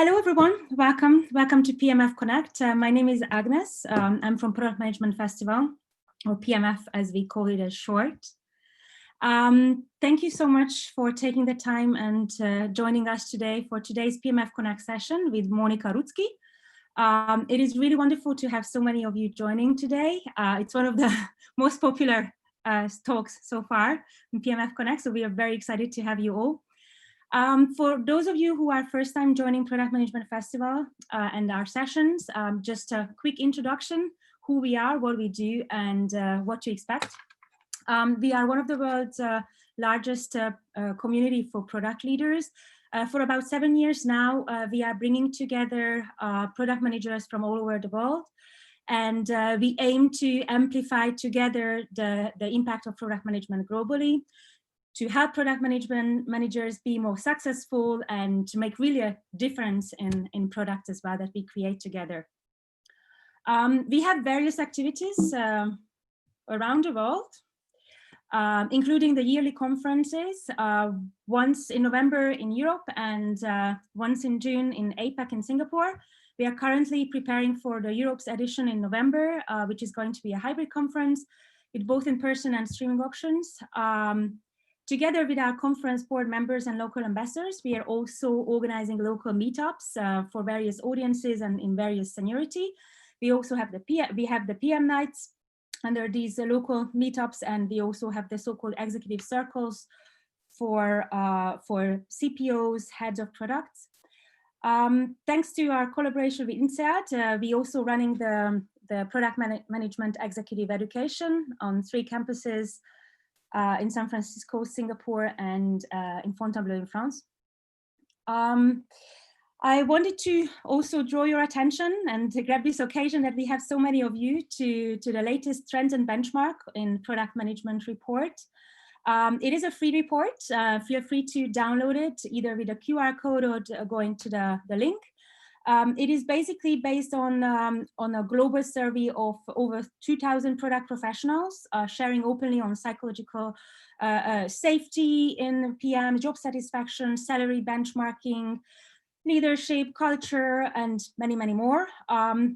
Hello, everyone. Welcome to PMF Connect. My name is Agnes. I'm from Product Management Festival, or PMF as we call it as short. Thank you so much for taking the time and joining us today for today's PMF Connect session with Monika Rudzki. It is really wonderful to have so many of you joining today. It's one of the most popular talks so far in PMF Connect, so we are very excited to have you all. For those of you who are first time joining Product Management Festival and our sessions, just a quick introduction, who we are, what we do, and what to expect. We are one of the world's largest community for product leaders. For about 7 years now, we are bringing together product managers from all over the world. And we aim to amplify together the impact of product management globally, to help product management managers be more successful and to make really a difference in products as well that we create together. We have various activities around the world, including the yearly conferences, once in November in Europe and once in June in APAC in Singapore. We are currently preparing for the Europe's edition in November, which is going to be a hybrid conference with both in-person and streaming options. Together with our conference board members and local ambassadors, we are also organizing local meetups for various audiences and in various seniority. We also have the PM nights under these local meetups, and we also have the so-called executive circles for CPOs, heads of products. Thanks to our collaboration with INSEAD, we also running the product management executive education on 3 campuses in San Francisco, Singapore, and in Fontainebleau in France. I wanted to also draw your attention and to grab this occasion that we have so many of you to the latest trends and benchmark in product management report. It is a free report. Feel free to download it either with a QR code or going to the link. It is basically based on a global survey of over 2,000 product professionals sharing openly on psychological safety in PM, job satisfaction, salary benchmarking, leadership, culture, and many, many more.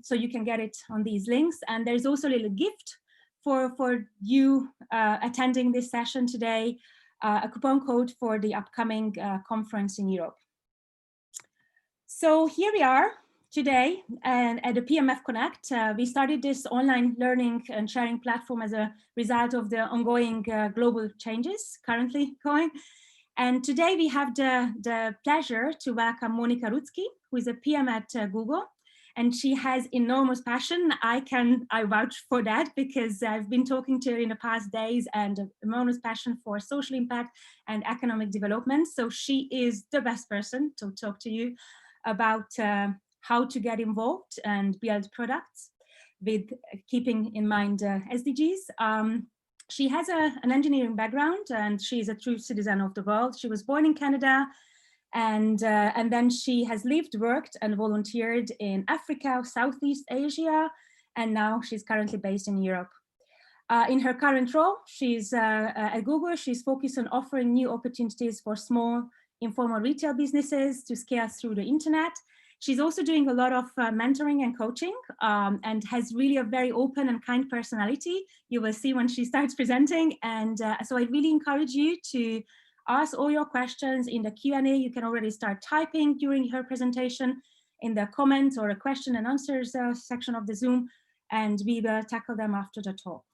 So you can get it on these links. And there's also a little gift for you attending this session today, a coupon code for the upcoming conference in Europe. So here we are today and at the PMF Connect. We started this online learning and sharing platform as a result of the ongoing global changes currently going. And today we have the pleasure to welcome Monika Rudzki, who is a PM at Google. And she has enormous passion. I vouch for that because I've been talking to her in the past days, and enormous passion for social impact and economic development. So she is the best person to talk to you about how to get involved and build products with keeping in mind SDGs. She has an engineering background and she is a true citizen of the world. She was born in Canada and then she has lived, worked and volunteered in Africa, Southeast Asia, and now she's currently based in Europe. In her current role, she's at Google, she's focused on offering new opportunities for small informal retail businesses to scale through the internet. She's also doing a lot of mentoring and coaching and has really a very open and kind personality. You will see when she starts presenting. And so I really encourage you to ask all your questions in the Q&A. You can already start typing during her presentation in the comments or a question and answers section of the Zoom, and we will tackle them after the talk.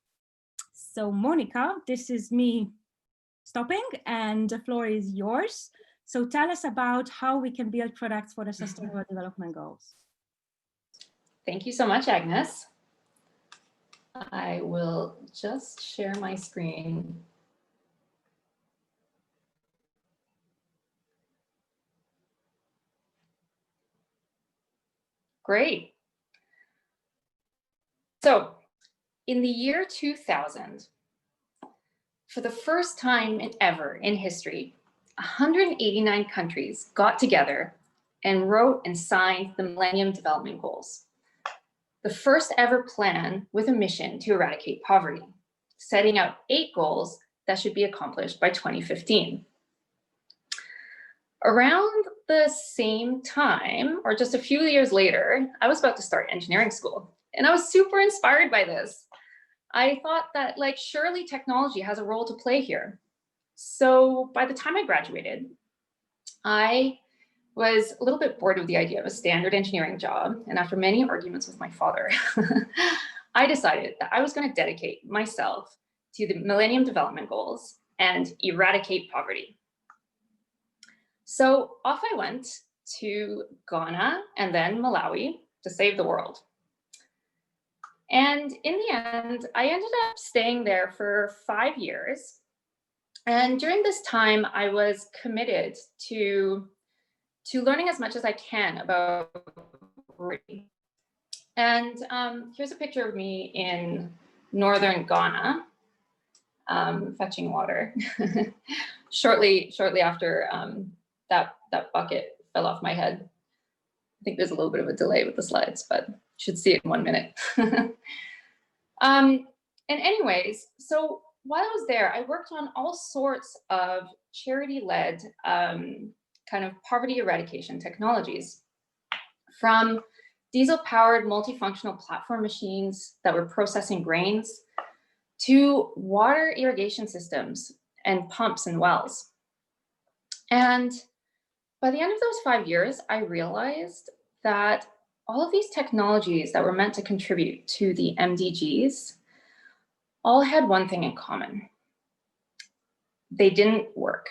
So Monika, this is me stopping and the floor is yours. So tell us about how we can build products for the Sustainable Development Goals. Thank you so much, Agnes. I will just share my screen. Great. So in the year 2000, for the first time ever in history, 189 countries got together and wrote and signed the Millennium Development Goals, the first ever plan with a mission to eradicate poverty, setting out 8 goals that should be accomplished by 2015. Around the same time, or just a few years later, I was about to start engineering school, and I was super inspired by this. I thought that, like, surely technology has a role to play here. So by the time I graduated, I was a little bit bored of the idea of a standard engineering job, and after many arguments with my father, I decided that I was going to dedicate myself to the Millennium Development Goals and eradicate poverty. So off I went to Ghana and then Malawi to save the world. And in the end, I ended up staying there for 5 years. And during this time, I was committed to learning as much as I can about poverty. And here's a picture of me in northern Ghana, fetching water. shortly after that bucket fell off my head. I think there's a little bit of a delay with the slides, but you should see it in 1 minute. And anyways, so while I was there, I worked on all sorts of charity-led kind of poverty eradication technologies, from diesel-powered multifunctional platform machines that were processing grains to water irrigation systems and pumps and wells. And by the end of those 5 years, I realized that all of these technologies that were meant to contribute to the MDGs all had one thing in common. They didn't work.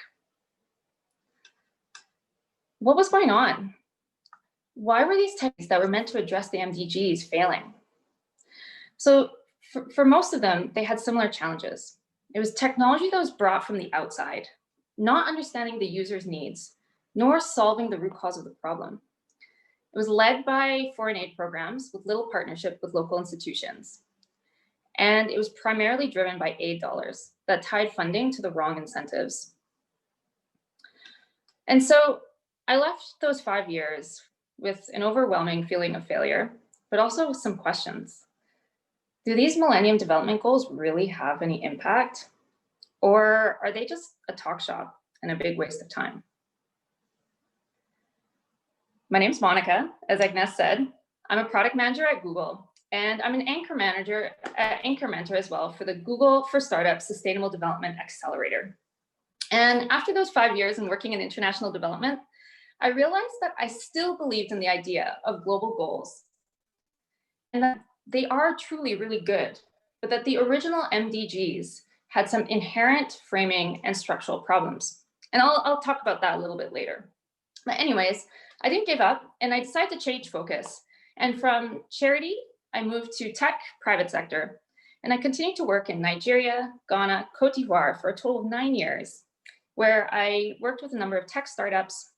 What was going on? Why were these techniques that were meant to address the MDGs failing? So for most of them, they had similar challenges. It was technology that was brought from the outside, not understanding the user's needs, nor solving the root cause of the problem. It was led by foreign aid programs with little partnership with local institutions. And it was primarily driven by aid dollars that tied funding to the wrong incentives. And so I left those 5 years with an overwhelming feeling of failure, but also with some questions. Do these Millennium Development Goals really have any impact? Or are they just a talk shop and a big waste of time? My name's Monica, as Agnes said. I'm a product manager at Google, and I'm an anchor mentor as well for the Google for Startups Sustainable Development Accelerator. And after those 5 years in working in international development, I realized that I still believed in the idea of global goals, and that they are truly really good, but that the original MDGs had some inherent framing and structural problems. And I'll talk about that a little bit later. But anyways, I didn't give up, and I decided to change focus. And from charity, I moved to tech, private sector. And I continued to work in Nigeria, Ghana, Cote d'Ivoire for a total of 9 years, where I worked with a number of tech startups,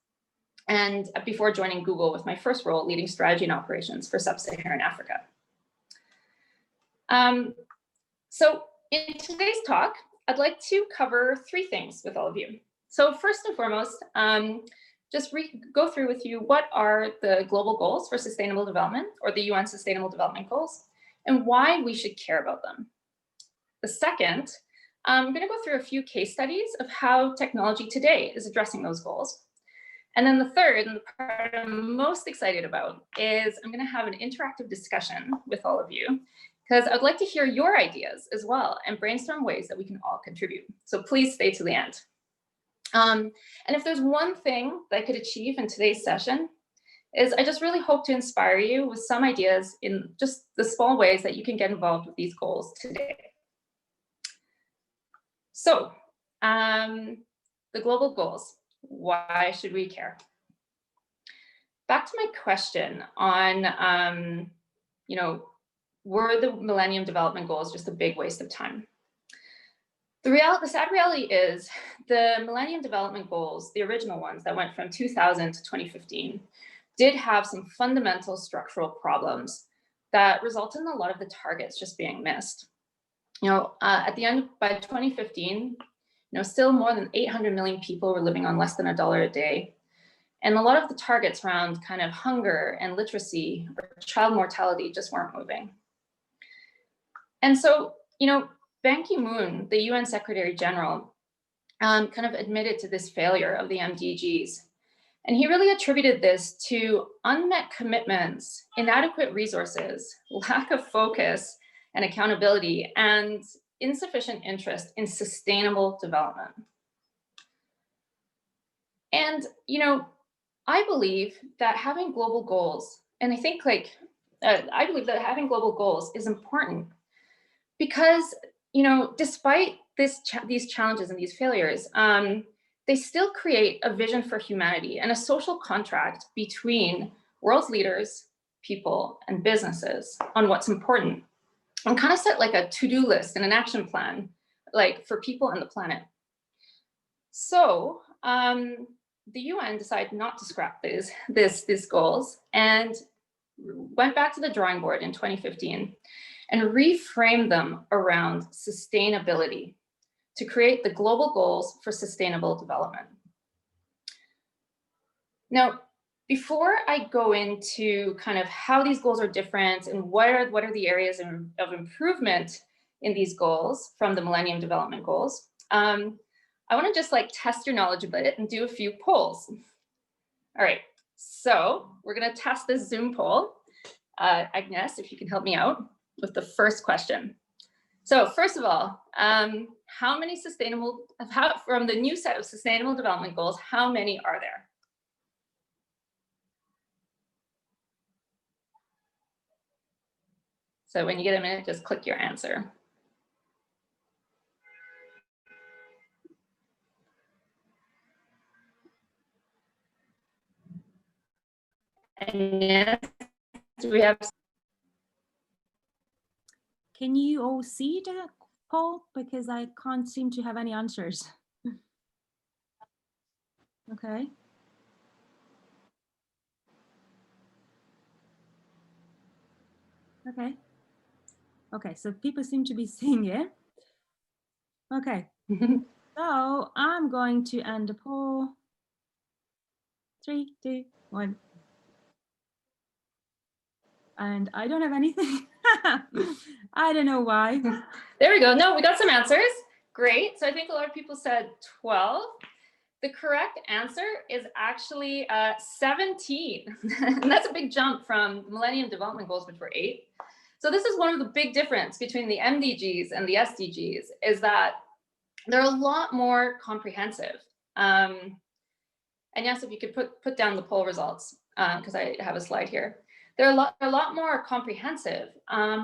and before joining Google with my first role leading strategy and operations for sub-Saharan Africa. So in today's talk, I'd like to cover 3 things with all of you. So first and foremost, just go through with you what are the global goals for sustainable development, or the UN Sustainable Development Goals, and why we should care about them. The second, I'm going to go through a few case studies of how technology today is addressing those goals. And then the third, and the part I'm most excited about, is I'm going to have an interactive discussion with all of you, because I'd like to hear your ideas as well and brainstorm ways that we can all contribute. So please stay to the end. And if there's one thing that I could achieve in today's session, is I just really hope to inspire you with some ideas in just the small ways that you can get involved with these goals today. So the global goals, why should we care? Back to my question on, were the Millennium Development Goals just a big waste of time? The sad reality is the Millennium Development Goals, the original ones that went from 2000 to 2015, did have some fundamental structural problems that resulted in a lot of the targets just being missed. At the end, by 2015, still more than 800 million people were living on less than $1 a day. And a lot of the targets around kind of hunger and literacy or child mortality just weren't moving. And so, Ban Ki-moon, the UN Secretary General, kind of admitted to this failure of the MDGs. And he really attributed this to unmet commitments, inadequate resources, lack of focus and accountability, and insufficient interest in sustainable development. And, I believe that having global goals, and I think I believe that having global goals is important because, despite these challenges and these failures, they still create a vision for humanity and a social contract between world's leaders, people, and businesses on what's important, and kind of set like a to-do list and an action plan, like for people and the planet. So the UN decided not to scrap these goals and went back to the drawing board in 2015 and reframed them around sustainability to create the global goals for sustainable development. Now, before I go into kind of how these goals are different and what are the areas of improvement in these goals from the Millennium Development Goals, I want to just test your knowledge a bit and do a few polls. All right, so we're going to test this Zoom poll. Agnes, if you can help me out with the first question. So first of all, how many from the new set of sustainable development goals, how many are there? So when you get a minute, just click your answer. And yes, we have. Can you all see the poll? Because I can't seem to have any answers. Okay. Okay. Okay, so people seem to be seeing it. Okay. So I'm going to end the poll. 3, 2, 1. And I don't have anything. I don't know why. There we go. No, we got some answers. Great. So I think a lot of people said 12. The correct answer is actually 17. And that's a big jump from Millennium Development Goals, which were 8. So this is one of the big difference between the MDGs and the SDGs, is that they're a lot more comprehensive. And yes, if you could put down the poll results, because I have a slide here. They're a lot more comprehensive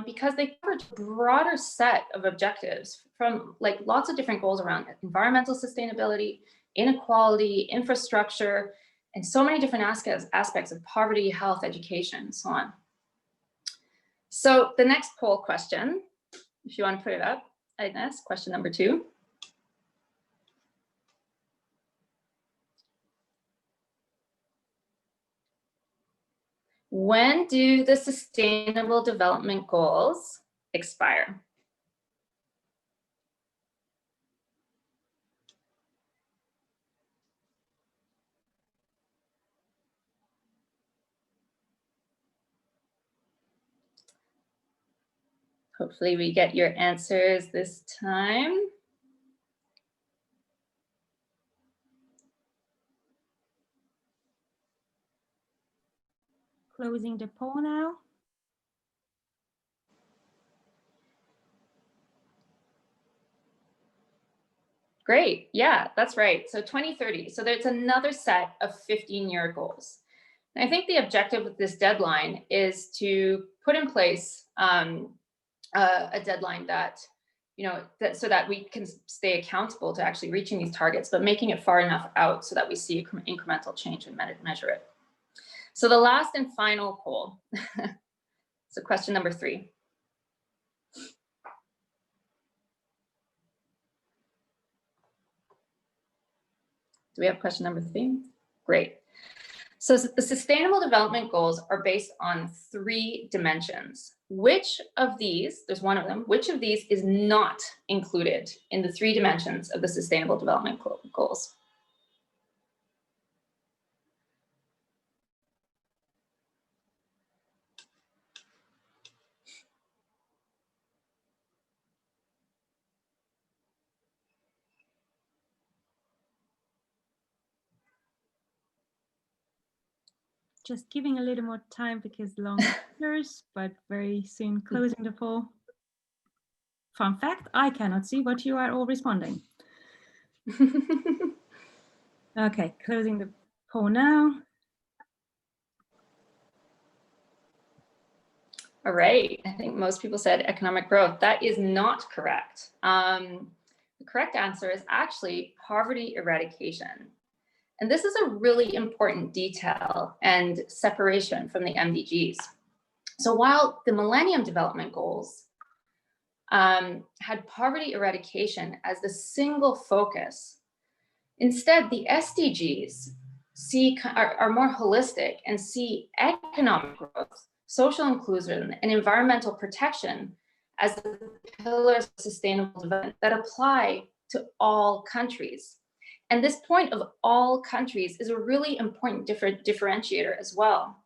because they cover a broader set of objectives from lots of different goals around environmental sustainability, inequality, infrastructure, and so many different aspects of poverty, health, education, and so on. So the next poll question, if you want to put it up, Agnes, question number 2. When do the Sustainable Development Goals expire? Hopefully we get your answers this time. Closing the poll now. Great. Yeah, that's right. So 2030. So there's another set of 15-year goals. And I think the objective with this deadline is to put in place a deadline that, so that we can stay accountable to actually reaching these targets, but making it far enough out so that we see incremental change and measure it. So the last and final poll. So question number 3. Do we have question number 3? Great. So the Sustainable Development Goals are based on 3 dimensions. Which of these, there's one of them, which of these is not included in the 3 dimensions of the Sustainable Development Goals? just giving a little more time because long lectures, but very soon closing the poll. Fun fact, I cannot see what you are all responding. Okay, closing the poll now. All right, I think most people said economic growth. That is not correct. The correct answer is actually poverty eradication. And this is a really important detail and separation from the MDGs. So while the Millennium Development Goals had poverty eradication as the single focus, instead the SDGs are more holistic and see economic growth, social inclusion, and environmental protection as the pillars of sustainable development that apply to all countries. And this point of all countries is a really important differentiator as well,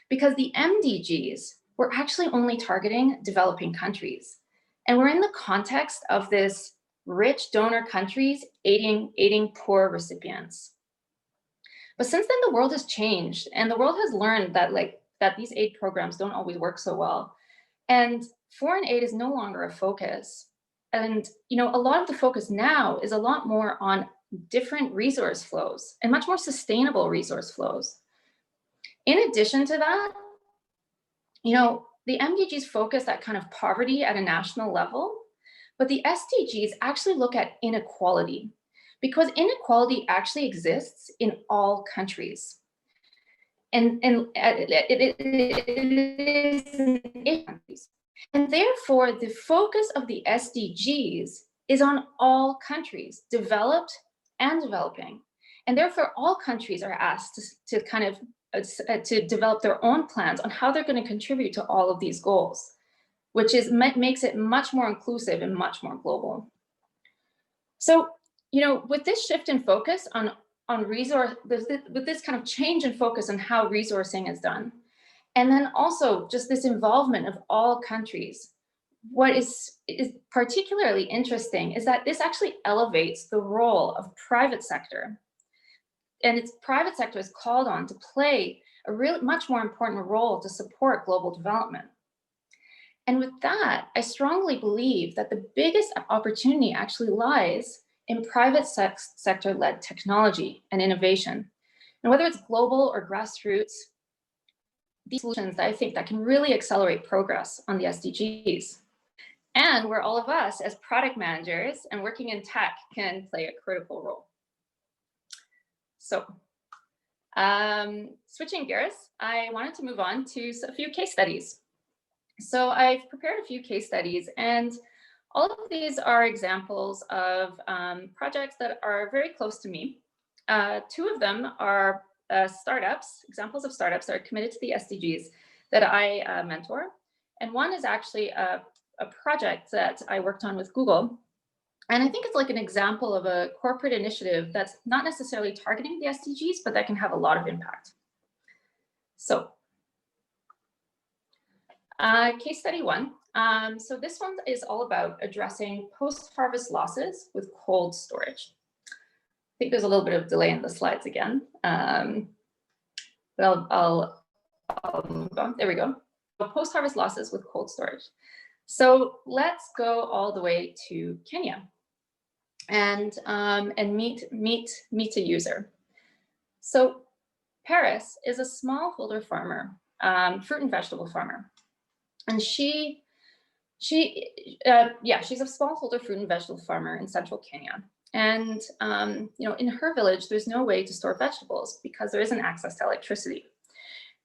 because the MDGs were actually only targeting developing countries. And we're in the context of this rich donor countries aiding poor recipients. But since then, the world has changed, and the world has learned that these aid programs don't always work so well. And foreign aid is no longer a focus. And a lot of the focus now is a lot more on different resource flows and much more sustainable resource flows. In addition to that, the MDGs focus at kind of poverty at a national level, but the SDGs actually look at inequality, because inequality actually exists in all countries. And it is in countries. And therefore, the focus of the SDGs is on all countries, developed and developing. And therefore, all countries are asked to kind of to develop their own plans on how they're going to contribute to all of these goals, which makes it much more inclusive and much more global. So, with this shift in focus on resource, with this kind of change in focus on how resourcing is done, and then also just this involvement of all countries, what is particularly interesting is that this actually elevates the role of private sector. And its private sector is called on to play a really much more important role to support global development. And with that, I strongly believe that the biggest opportunity actually lies in private sector-led technology and innovation. And whether it's global or grassroots, these solutions that I think that can really accelerate progress on the SDGs. And where all of us as product managers and working in tech can play a critical role. So switching gears, I wanted to move on to a few case studies. So I've prepared a few case studies, and all of these are examples of projects that are very close to me. Two of them are startups, examples of startups that are committed to the SDGs that I mentor. And one is actually a project that I worked on with Google. And I think it's like an example of a corporate initiative that's not necessarily targeting the SDGs, but that can have a lot of impact. So case study one. So this one is all about addressing post-harvest losses with cold storage. I think there's a little bit of delay in the slides again. But I'll move on. There we go. Post-harvest losses with cold storage. So let's go all the way to Kenya and meet a user. So Paris is a smallholder farmer, fruit and vegetable farmer, and she's a smallholder fruit and vegetable farmer in central Kenya. And in her village, there's no way to store vegetables because there isn't access to electricity,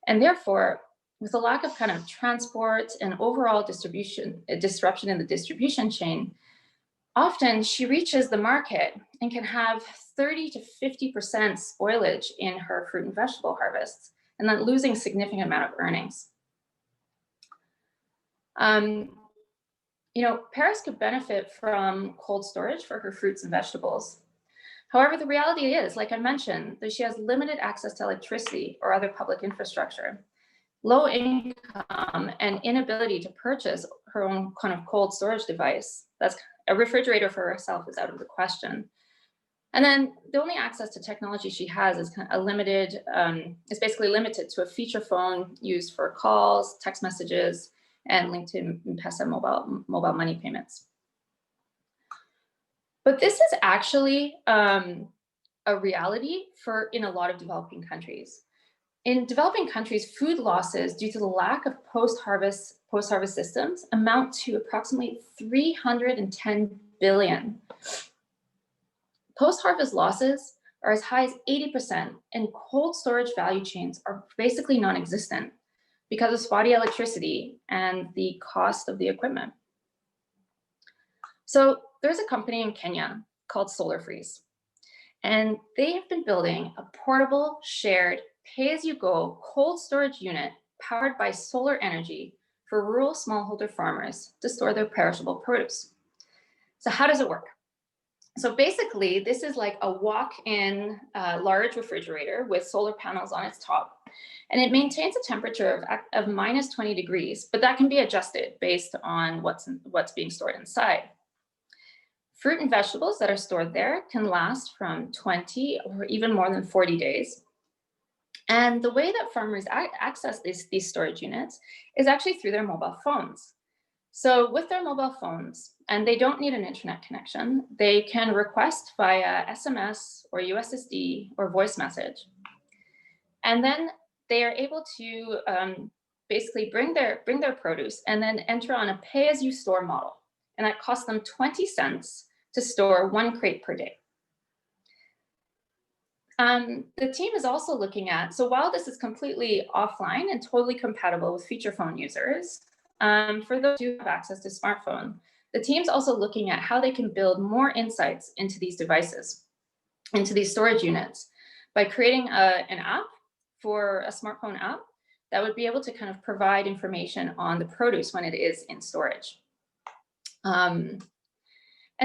and therefore, with a lack of kind of transport and overall disruption in the distribution chain, often she reaches the market and can have 30 to 50% spoilage in her fruit and vegetable harvests, and then losing a significant amount of earnings. Paris could benefit from cold storage for her fruits and vegetables. However, the reality is, like I mentioned, that she has limited access to electricity or other public infrastructure, low income, and inability to purchase her own kind of cold storage device. That's a refrigerator for herself is out of the question. And then the only access to technology she has is kind of a limited, is basically limited to a feature phone used for calls, text messages, and linked to M-Pesa mobile money payments. But this is actually a reality in a lot of developing countries. In developing countries, food losses due to the lack of post-harvest systems amount to approximately 310 billion. Post-harvest losses are as high as 80%, and cold storage value chains are basically non-existent because of spotty electricity and the cost of the equipment. So there's a company in Kenya called Solar Freeze, and they have been building a portable, shared, pay-as-you-go cold storage unit powered by solar energy for rural smallholder farmers to store their perishable produce. So how does it work? So basically, this is like a walk-in large refrigerator with solar panels on its top, and it maintains a temperature of minus 20 degrees, but that can be adjusted based on what's being stored inside. Fruit and vegetables that are stored there can last from 20 or even more than 40 days. And the way that farmers access these storage units is actually through their mobile phones. So with their mobile phones, and they don't need an internet connection, they can request via SMS or USSD or voice message. And then they are able to basically bring their produce and then enter on a pay-as-you-store model. And that costs them 20 cents to store 1 crate per day. The team is also looking at, so while this is completely offline and totally compatible with feature phone users, for those who have access to smartphone, the team's also looking at how they can build more insights into these devices, into these storage units, by creating an app for a smartphone app that would be able to kind of provide information on the produce when it is in storage. And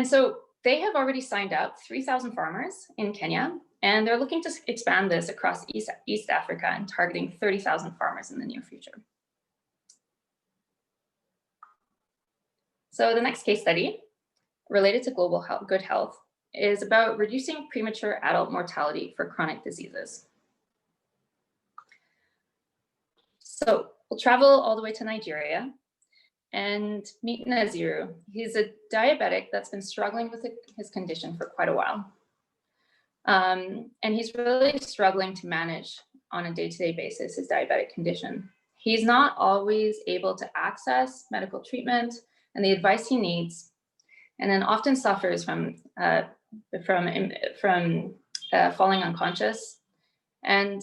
so they have already signed up 3,000 farmers in Kenya, and they're looking to expand this across East Africa and targeting 30,000 farmers in the near future. So the next case study related to global good health is about reducing premature adult mortality for chronic diseases. So we'll travel all the way to Nigeria and meet Naziru. He's a diabetic that's been struggling with his condition for quite a while. And he's really struggling to manage on a day-to-day basis his diabetic condition. He's not always able to access medical treatment and the advice he needs, and then often suffers from falling unconscious and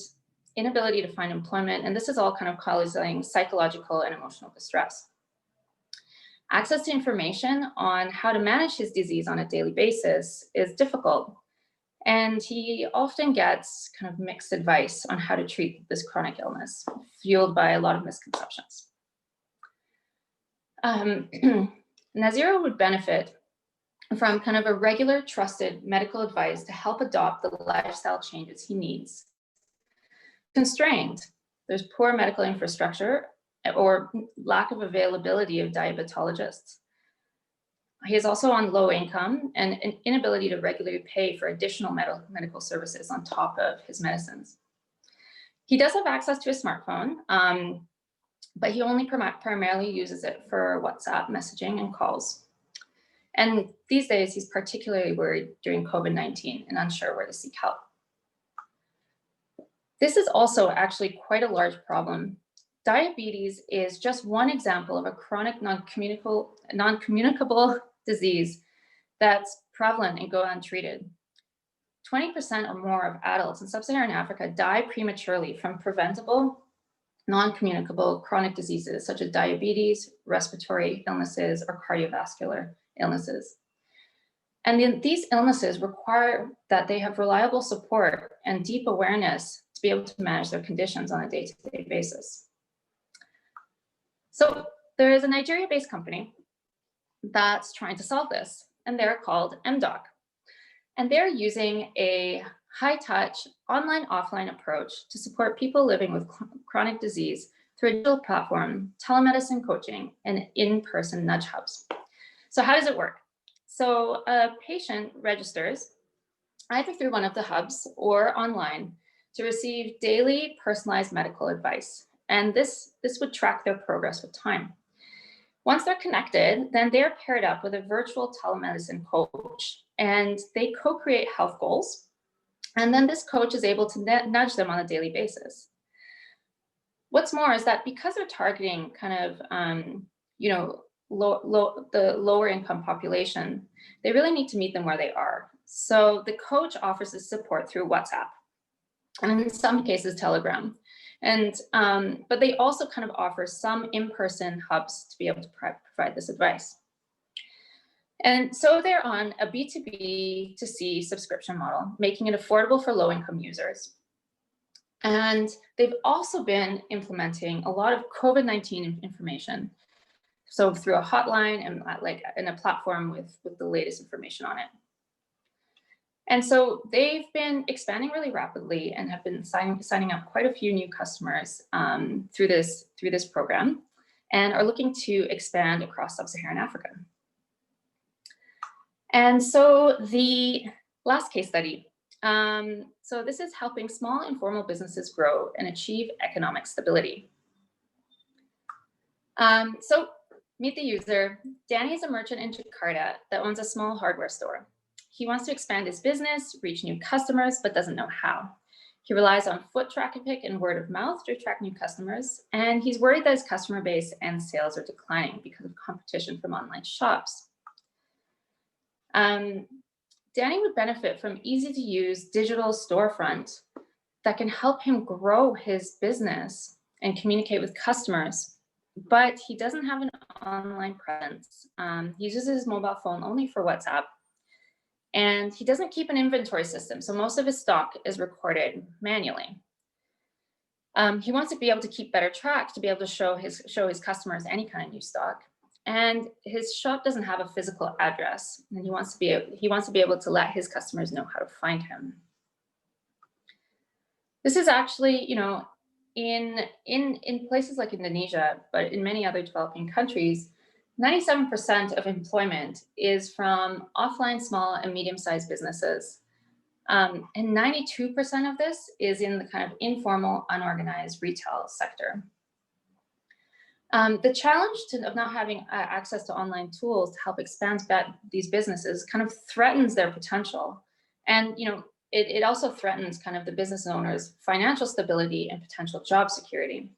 inability to find employment. And this is all kind of causing psychological and emotional distress. Access to information on how to manage his disease on a daily basis is difficult. And he often gets kind of mixed advice on how to treat this chronic illness, fueled by a lot of misconceptions. Naziru would benefit from kind of a regular, trusted medical advice to help adopt the lifestyle changes he needs. Constrained, there's poor medical infrastructure or lack of availability of diabetologists. He is also on low income and an inability to regularly pay for additional medical services on top of his medicines. He does have access to a smartphone, but he only primarily uses it for WhatsApp messaging and calls. And these days, he's particularly worried during COVID-19 and unsure where to seek help. This is also actually quite a large problem. Diabetes is just one example of a chronic non-communicable disease that's prevalent and go untreated. 20% or more of adults in sub-Saharan Africa die prematurely from preventable, non-communicable chronic diseases such as diabetes, respiratory illnesses, or cardiovascular illnesses. And these illnesses require that they have reliable support and deep awareness to be able to manage their conditions on a day-to-day basis. So there is a Nigeria-based company that's trying to solve this, and they're called MDoc. And they're using a high-touch, online-offline approach to support people living with chronic disease through a digital platform, telemedicine coaching, and in-person nudge hubs. So how does it work? So a patient registers either through one of the hubs or online, to receive daily personalized medical advice. And this would track their progress with time. Once they're connected, then they're paired up with a virtual telemedicine coach, and they co-create health goals. And then this coach is able to nudge them on a daily basis. What's more is that because they're targeting kind of, the lower income population, they really need to meet them where they are. So the coach offers this support through WhatsApp, and in some cases Telegram. And but they also kind of offer some in-person hubs to be able to provide this advice. And so they're on a B2B2C subscription model, making it affordable for low-income users. And they've also been implementing a lot of COVID-19 information. So through a hotline and like in a platform with the latest information on it. And so they've been expanding really rapidly and have been signing up quite a few new customers through this program, and are looking to expand across sub-Saharan Africa. And so the last case study. So this is helping small informal businesses grow and achieve economic stability. So meet the user. Danny is a merchant in Jakarta that owns a small hardware store. He wants to expand his business, reach new customers, but doesn't know how. He relies on foot traffic and word of mouth to attract new customers, and he's worried that his customer base and sales are declining because of competition from online shops. Danny would benefit from easy-to-use digital storefront that can help him grow his business and communicate with customers, but he doesn't have an online presence. He uses his mobile phone only for WhatsApp, and he doesn't keep an inventory system, so most of his stock is recorded manually. He wants to be able to keep better track, to be able to show his customers any kind of new stock. And his shop doesn't have a physical address, and he wants to be able to let his customers know how to find him. This is actually, in places like Indonesia, but in many other developing countries, 97% of employment is from offline small and medium-sized businesses. And 92% of this is in the kind of informal, unorganized retail sector. The challenge of not having access to online tools to help expand these businesses kind of threatens their potential. And it also threatens kind of the business owner's financial stability and potential job security.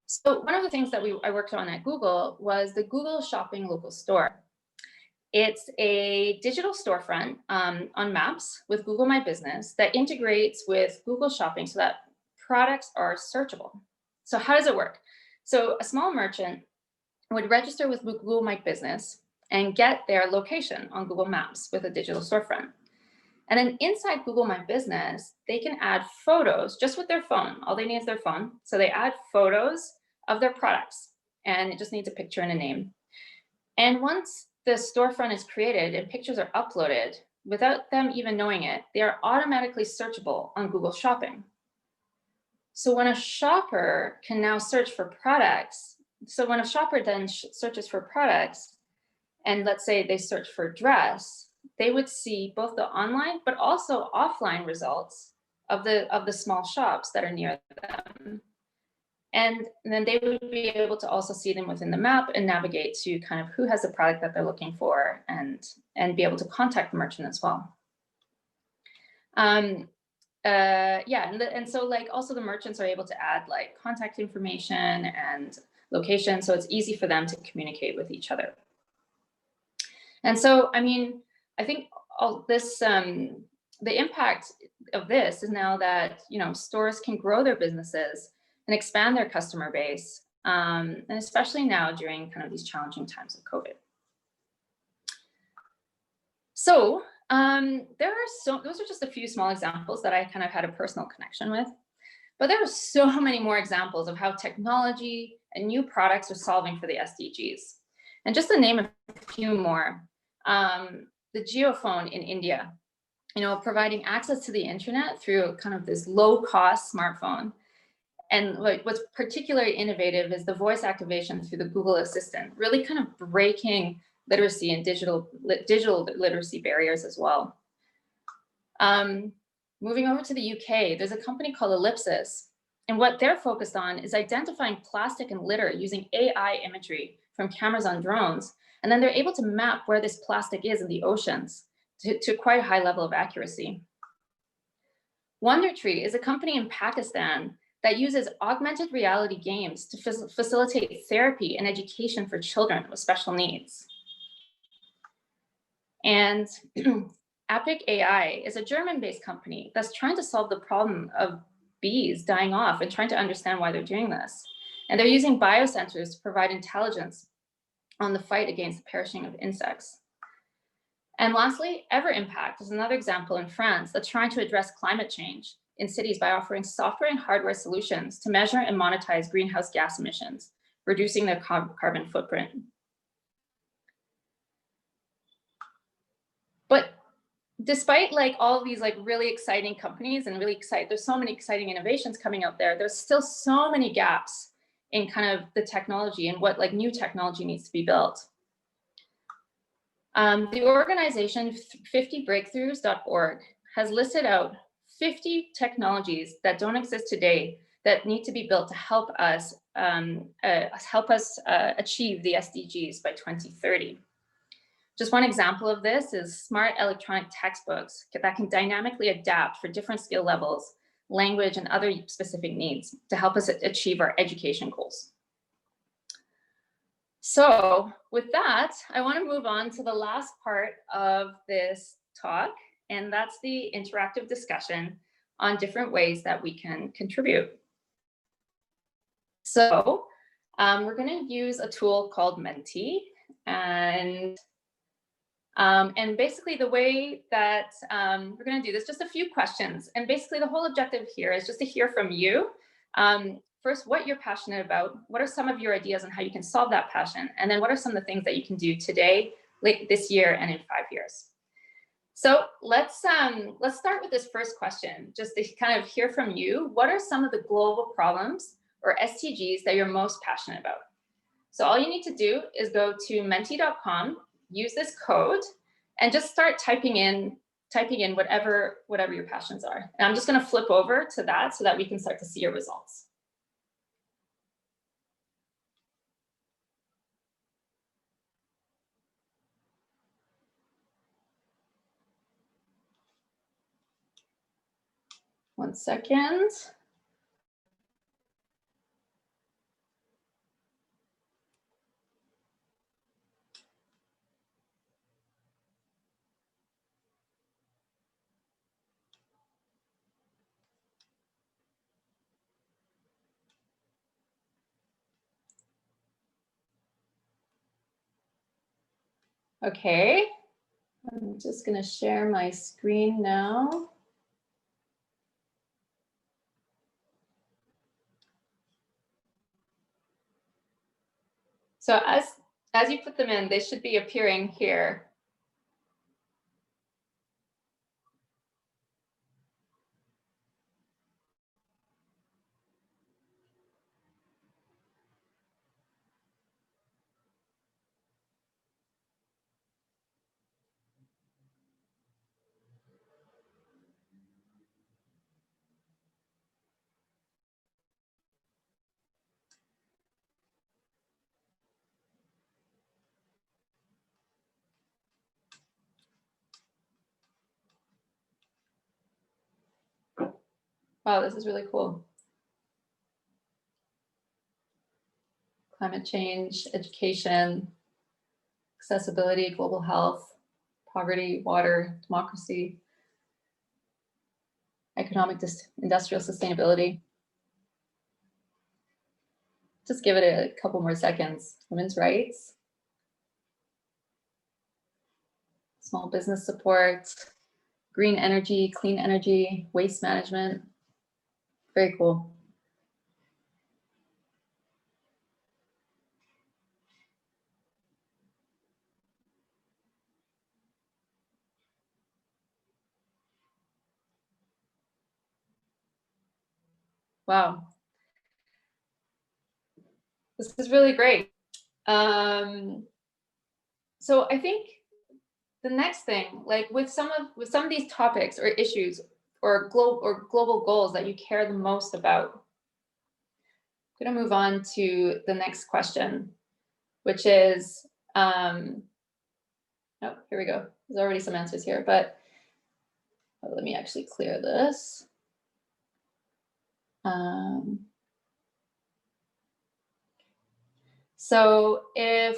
So one of the things that I worked on at Google was the Google Shopping Local Store. It's a digital storefront on Maps with Google My Business that integrates with Google Shopping so that products are searchable. So how does it work? So a small merchant would register with Google My Business and get their location on Google Maps with a digital storefront. And then inside Google My Business, they can add photos just with their phone. All they need is their phone. So they add photos of their products, and it just needs a picture and a name. And once the storefront is created and pictures are uploaded, without them even knowing it, they are automatically searchable on Google Shopping. So when a shopper can now search for products, so when a shopper then searches for products, and let's say they search for dress, they would see both the online but also offline results of the small shops that are near them. And then they would be able to also see them within the map and navigate to kind of who has the product that they're looking for, and be able to contact the merchant as well. And so like also the merchants are able to add like contact information and location, so it's easy for them to communicate with each other. And so, I mean, I think all this, the impact of this is now that, stores can grow their businesses and expand their customer base, and especially now during kind of these challenging times of COVID. So those are just a few small examples that I kind of had a personal connection with, but there are so many more examples of how technology and new products are solving for the SDGs. And just to name a few more, the geophone in India, providing access to the internet through kind of this low-cost smartphone. And what's particularly innovative is the voice activation through the Google Assistant, really kind of breaking literacy and digital literacy barriers as well. Moving over to the UK, there's a company called Ellipsis, and what they're focused on is identifying plastic and litter using AI imagery from cameras on drones, and then they're able to map where this plastic is in the oceans to quite a high level of accuracy. Wonder Tree is a company in Pakistan that uses augmented reality games to facilitate therapy and education for children with special needs. And Epic AI is a German-based company that's trying to solve the problem of bees dying off and trying to understand why they're doing this. And they're using biosensors to provide intelligence on the fight against the perishing of insects. And lastly, EverImpact is another example in France that's trying to address climate change in cities by offering software and hardware solutions to measure and monetize greenhouse gas emissions, reducing their carbon footprint. But despite like all of these like really exciting companies and there's so many exciting innovations coming out there, there's still so many gaps in kind of the technology and what like new technology needs to be built. The organization 50breakthroughs.org has listed out 50 technologies that don't exist today that need to be built to help us achieve the SDGs by 2030. Just one example of this is smart electronic textbooks that can dynamically adapt for different skill levels, language, and other specific needs to help us achieve our education goals. So with that, I want to move on to the last part of this talk, and that's the interactive discussion on different ways that we can contribute. So we're going to use a tool called Menti, and basically the way that we're going to do this, just a few questions. And basically the whole objective here is just to hear from you. First, what you're passionate about, what are some of your ideas on how you can solve that passion? And then what are some of the things that you can do today, late this year, and in 5 years? So let's start with this first question, just to kind of hear from you. What are some of the global problems or SDGs that you're most passionate about? So all you need to do is go to menti.com, use this code, and just start typing in whatever your passions are. And I'm just going to flip over to that so that we can start to see your results. One second. Okay, I'm just going to share my screen now. So as you put them in, they should be appearing here. Wow, this is really cool. Climate change, education, accessibility, global health, poverty, water, democracy, economic industrial sustainability. Just give it a couple more seconds. Women's rights, small business support, green energy, clean energy, waste management. Very cool. Wow. This is really great. So I think the next thing, like with some of these topics or issues or global goals that you care the most about, I'm going to move on to the next question, which is, oh, here we go. There's already some answers here, but let me actually clear this. So if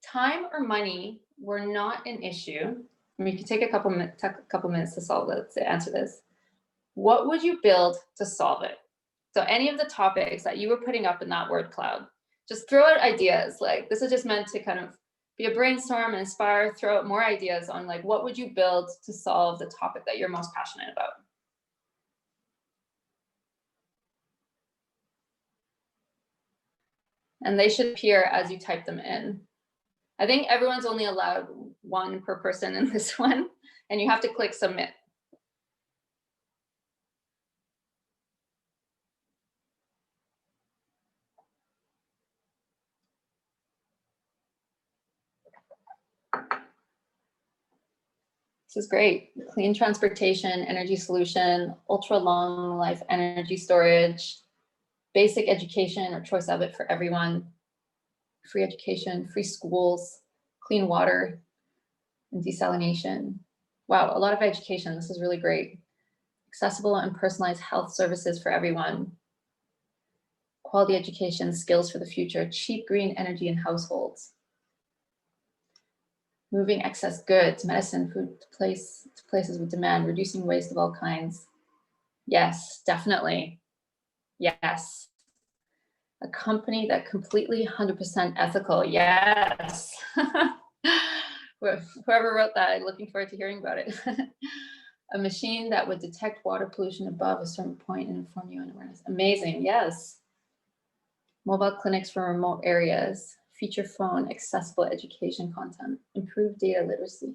time or money were not an issue, I mean, you could take a couple minutes to solve it, to answer this. What would you build to solve it? So any of the topics that you were putting up in that word cloud, just throw out ideas. Like this is just meant to kind of be a brainstorm and inspire, throw out more ideas on like, what would you build to solve the topic that you're most passionate about? And they should appear as you type them in. I think everyone's only allowed one per person in this one, and you have to click submit. This is great. Clean transportation, energy solution, ultra long life energy storage, basic education or choice of it for everyone, free education, free schools, clean water, and desalination. Wow, a lot of education. This is really great. Accessible and personalized health services for everyone. Quality education, skills for the future, cheap green energy in households. Moving excess goods, medicine, food to places with demand, reducing waste of all kinds. Yes, definitely. Yes. A company that completely 100% ethical. Yes. Whoever wrote that, I'm looking forward to hearing about it. A machine that would detect water pollution above a certain point and inform you on awareness. Amazing. Yes. Mobile clinics for remote areas. Feature phone, accessible education content, improved data literacy.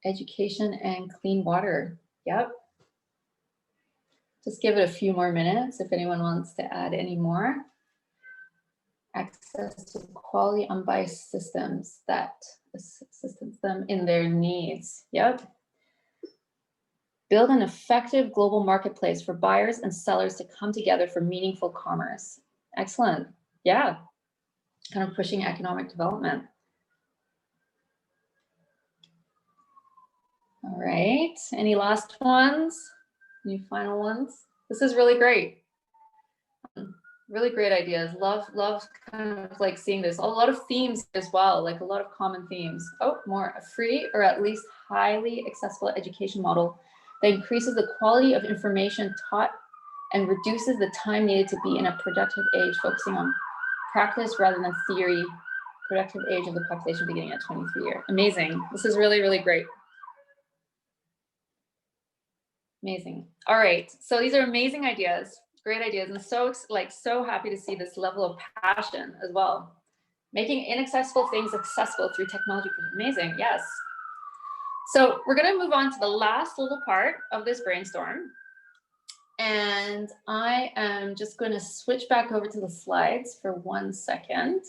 Education and clean water. Yep. Just give it a few more minutes if anyone wants to add any more. Access to quality unbiased systems that assist them in their needs. Yep. Build an effective global marketplace for buyers and sellers to come together for meaningful commerce. Excellent. Yeah. Kind of pushing economic development. All right. Any last ones? Any final ones? This is really great. Really great ideas. Love kind of like seeing this. A lot of themes as well, like a lot of common themes. Oh, more. A free or at least highly accessible education model that increases the quality of information taught and reduces the time needed to be in a productive age, focusing on practice rather than theory. Productive age of the population beginning at 23 years. Amazing. This is really, really great. Amazing. All right. So these are amazing ideas, great ideas, and so happy to see this level of passion as well. Making inaccessible things accessible through technology. Amazing. Yes. So we're going to move on to the last little part of this brainstorm. And I am just going to switch back over to the slides for 1 second.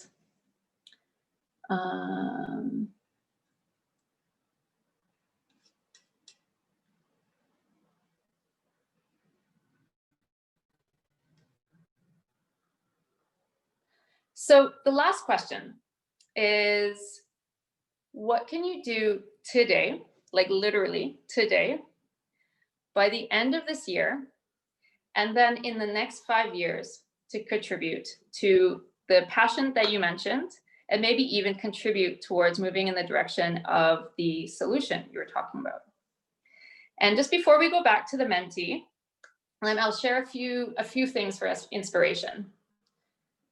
So the last question is, what can you do today, like literally today, by the end of this year, and then in the next 5 years to contribute to the passion that you mentioned, and maybe even contribute towards moving in the direction of the solution you were talking about? And just before we go back to the Menti, I'll share a few things for us, inspiration.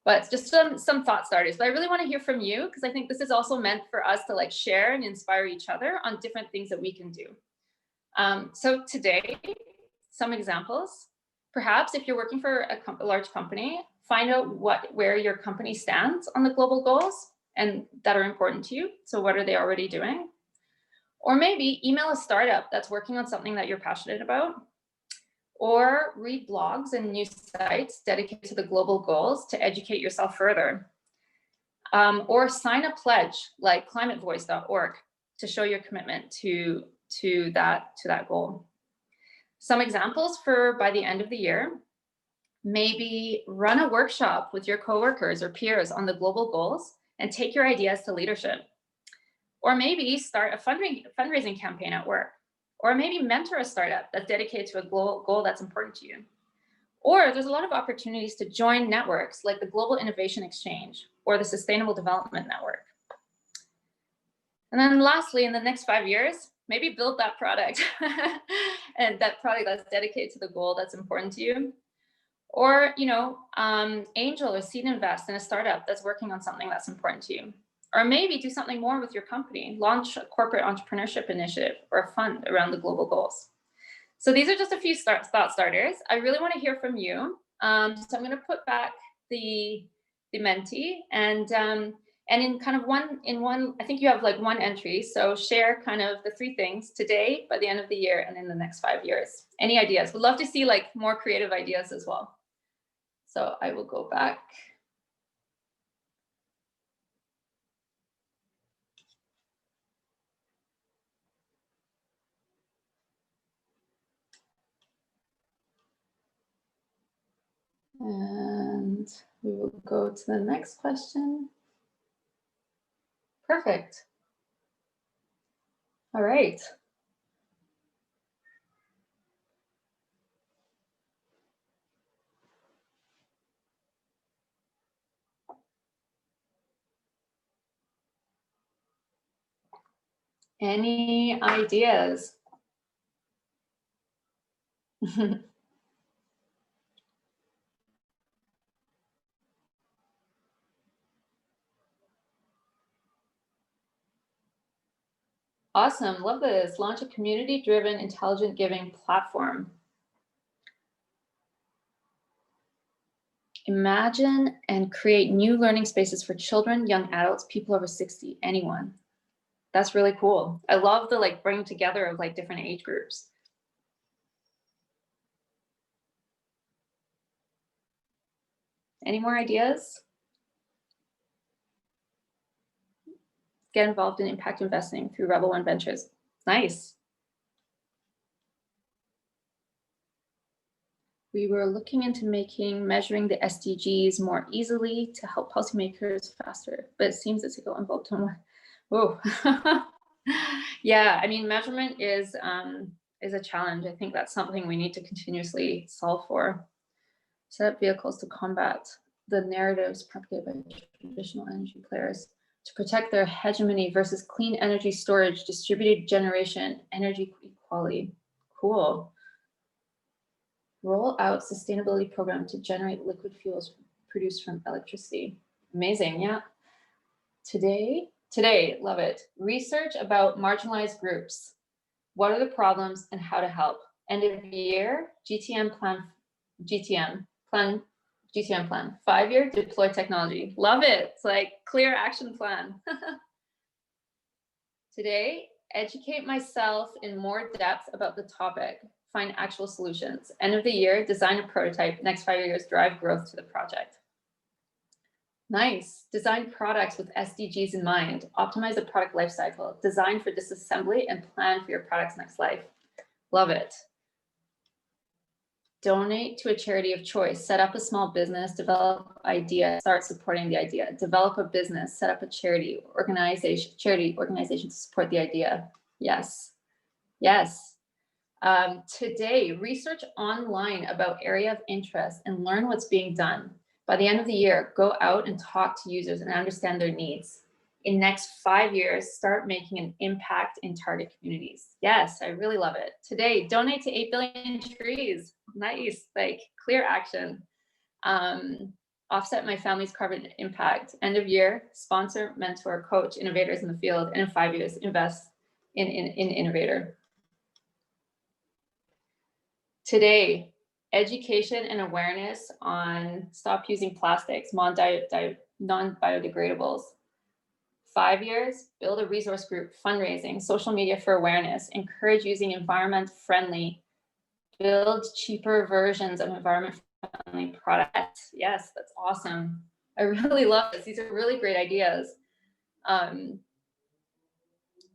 But just some thought starters. But I really want to hear from you, because I think this is also meant for us to like share and inspire each other on different things that we can do. So today, some examples. Perhaps if you're working for a large company, find out where your company stands on the global goals and that are important to you. So what are they already doing? Or maybe email a startup that's working on something that you're passionate about. Or read blogs and news sites dedicated to the global goals to educate yourself further. or sign a pledge like climatevoice.org to show your commitment to that goal. Some examples for by the end of the year: maybe run a workshop with your coworkers or peers on the global goals and take your ideas to leadership. Or maybe start a fundraising campaign at work. Or maybe mentor a startup that's dedicated to a goal that's important to you. Or there's a lot of opportunities to join networks like the Global Innovation Exchange or the Sustainable Development Network. And then lastly, in the next 5 years, maybe build that product and that product that's dedicated to the goal that's important to you. Or, angel or seed invest in a startup that's working on something that's important to you. Or maybe do something more with your company, launch a corporate entrepreneurship initiative or a fund around the global goals. So these are just a few thought starters. I really want to hear from you. So I'm going to put back the Menti and in kind of one, I think you have like one entry. So share kind of the 3 things today, by the end of the year, and in the next 5 years. Any ideas? We'd love to see like more creative ideas as well. So I will go back. And we will go to the next question. Perfect. All right. Any ideas? Awesome, love this. Launch a community-driven, intelligent giving platform. Imagine and create new learning spaces for children, young adults, people over 60, anyone. That's really cool. I love the like bringing together of like different age groups. Any more ideas? Get involved in impact investing through Rebel One Ventures. Nice. We were looking into measuring the SDGs more easily to help policymakers faster, but it seems it's go involved in more. Whoa. Yeah, I mean, measurement is a challenge. I think that's something we need to continuously solve for. Set up vehicles to combat the narratives propagated by traditional energy players to protect their hegemony versus clean energy storage, distributed generation, energy equality. Cool. Roll out sustainability program to generate liquid fuels produced from electricity. Amazing, yeah. Today, love it. Research about marginalized groups. What are the problems and how to help? End of year, GTM plan. 5-year deploy technology. Love it. It's like clear action plan. Today, educate myself in more depth about the topic. Find actual solutions. End of the year, design a prototype. Next 5 years, drive growth to the project. Nice. Design products with SDGs in mind. Optimize the product lifecycle. Design for disassembly and plan for your product's next life. Love it. Donate to a charity of choice. Set up a small business. Develop idea. Start supporting the idea. Develop a business. Set up a charity organization to support the idea. Yes. Yes. Today, research online about area of interest and learn what's being done. By the end of the year, go out and talk to users and understand their needs. In next 5 years, start making an impact in target communities. Yes, I really love it. Today, donate to 8 billion trees. Nice, like clear action. Offset my family's carbon impact. End of year, sponsor, mentor, coach innovators in the field, and in 5 years, invest in innovator. Today, education and awareness on stop using plastics, non-biodegradables. 5 years, build a resource group, fundraising, social media for awareness, encourage using environment-friendly, build cheaper versions of environment-friendly products. Yes, that's awesome. I really love this. These are really great ideas.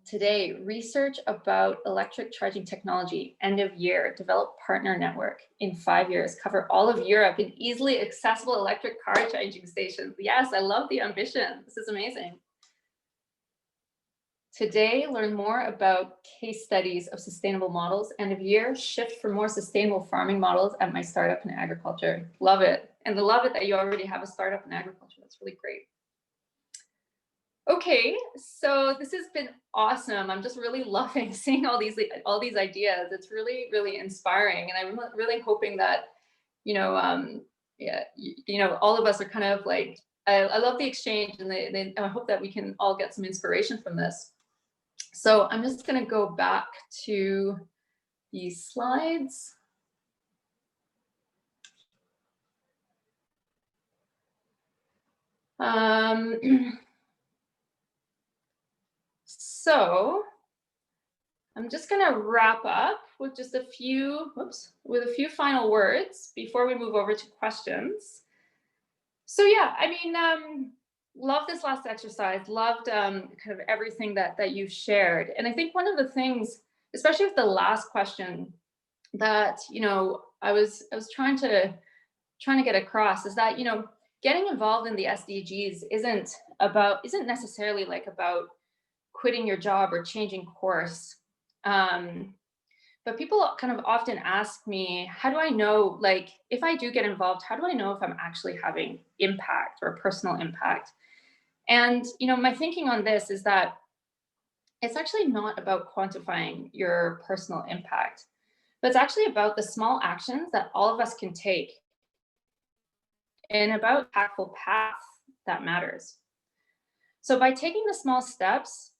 Today, research about electric charging technology, end of year, develop partner network in 5 years, cover all of Europe in easily accessible electric car charging stations. Yes, I love the ambition. This is amazing. Today, learn more about case studies of sustainable models, end of year, shift for more sustainable farming models at my startup in agriculture. Love it. And I love it that you already have a startup in agriculture. That's really great. Okay, so this has been awesome. I'm just really loving seeing all these ideas. It's really, really inspiring, and I'm really hoping that, all of us are kind of like, I love the exchange, and I hope that we can all get some inspiration from this. So I'm just going to go back to these slides. So I'm just going to wrap up with just a few, final words before we move over to questions. So yeah, I mean, love this last exercise. Loved kind of everything that you've shared. And I think one of the things, especially with the last question, that I was trying to get across is that getting involved in the SDGs isn't necessarily like about quitting your job or changing course. But people kind of often ask me, how do I know, like, if I do get involved, how do I know if I'm actually having impact or personal impact? And, my thinking on this is that it's actually not about quantifying your personal impact, but it's actually about the small actions that all of us can take and about impactful path that matters. So by taking the small steps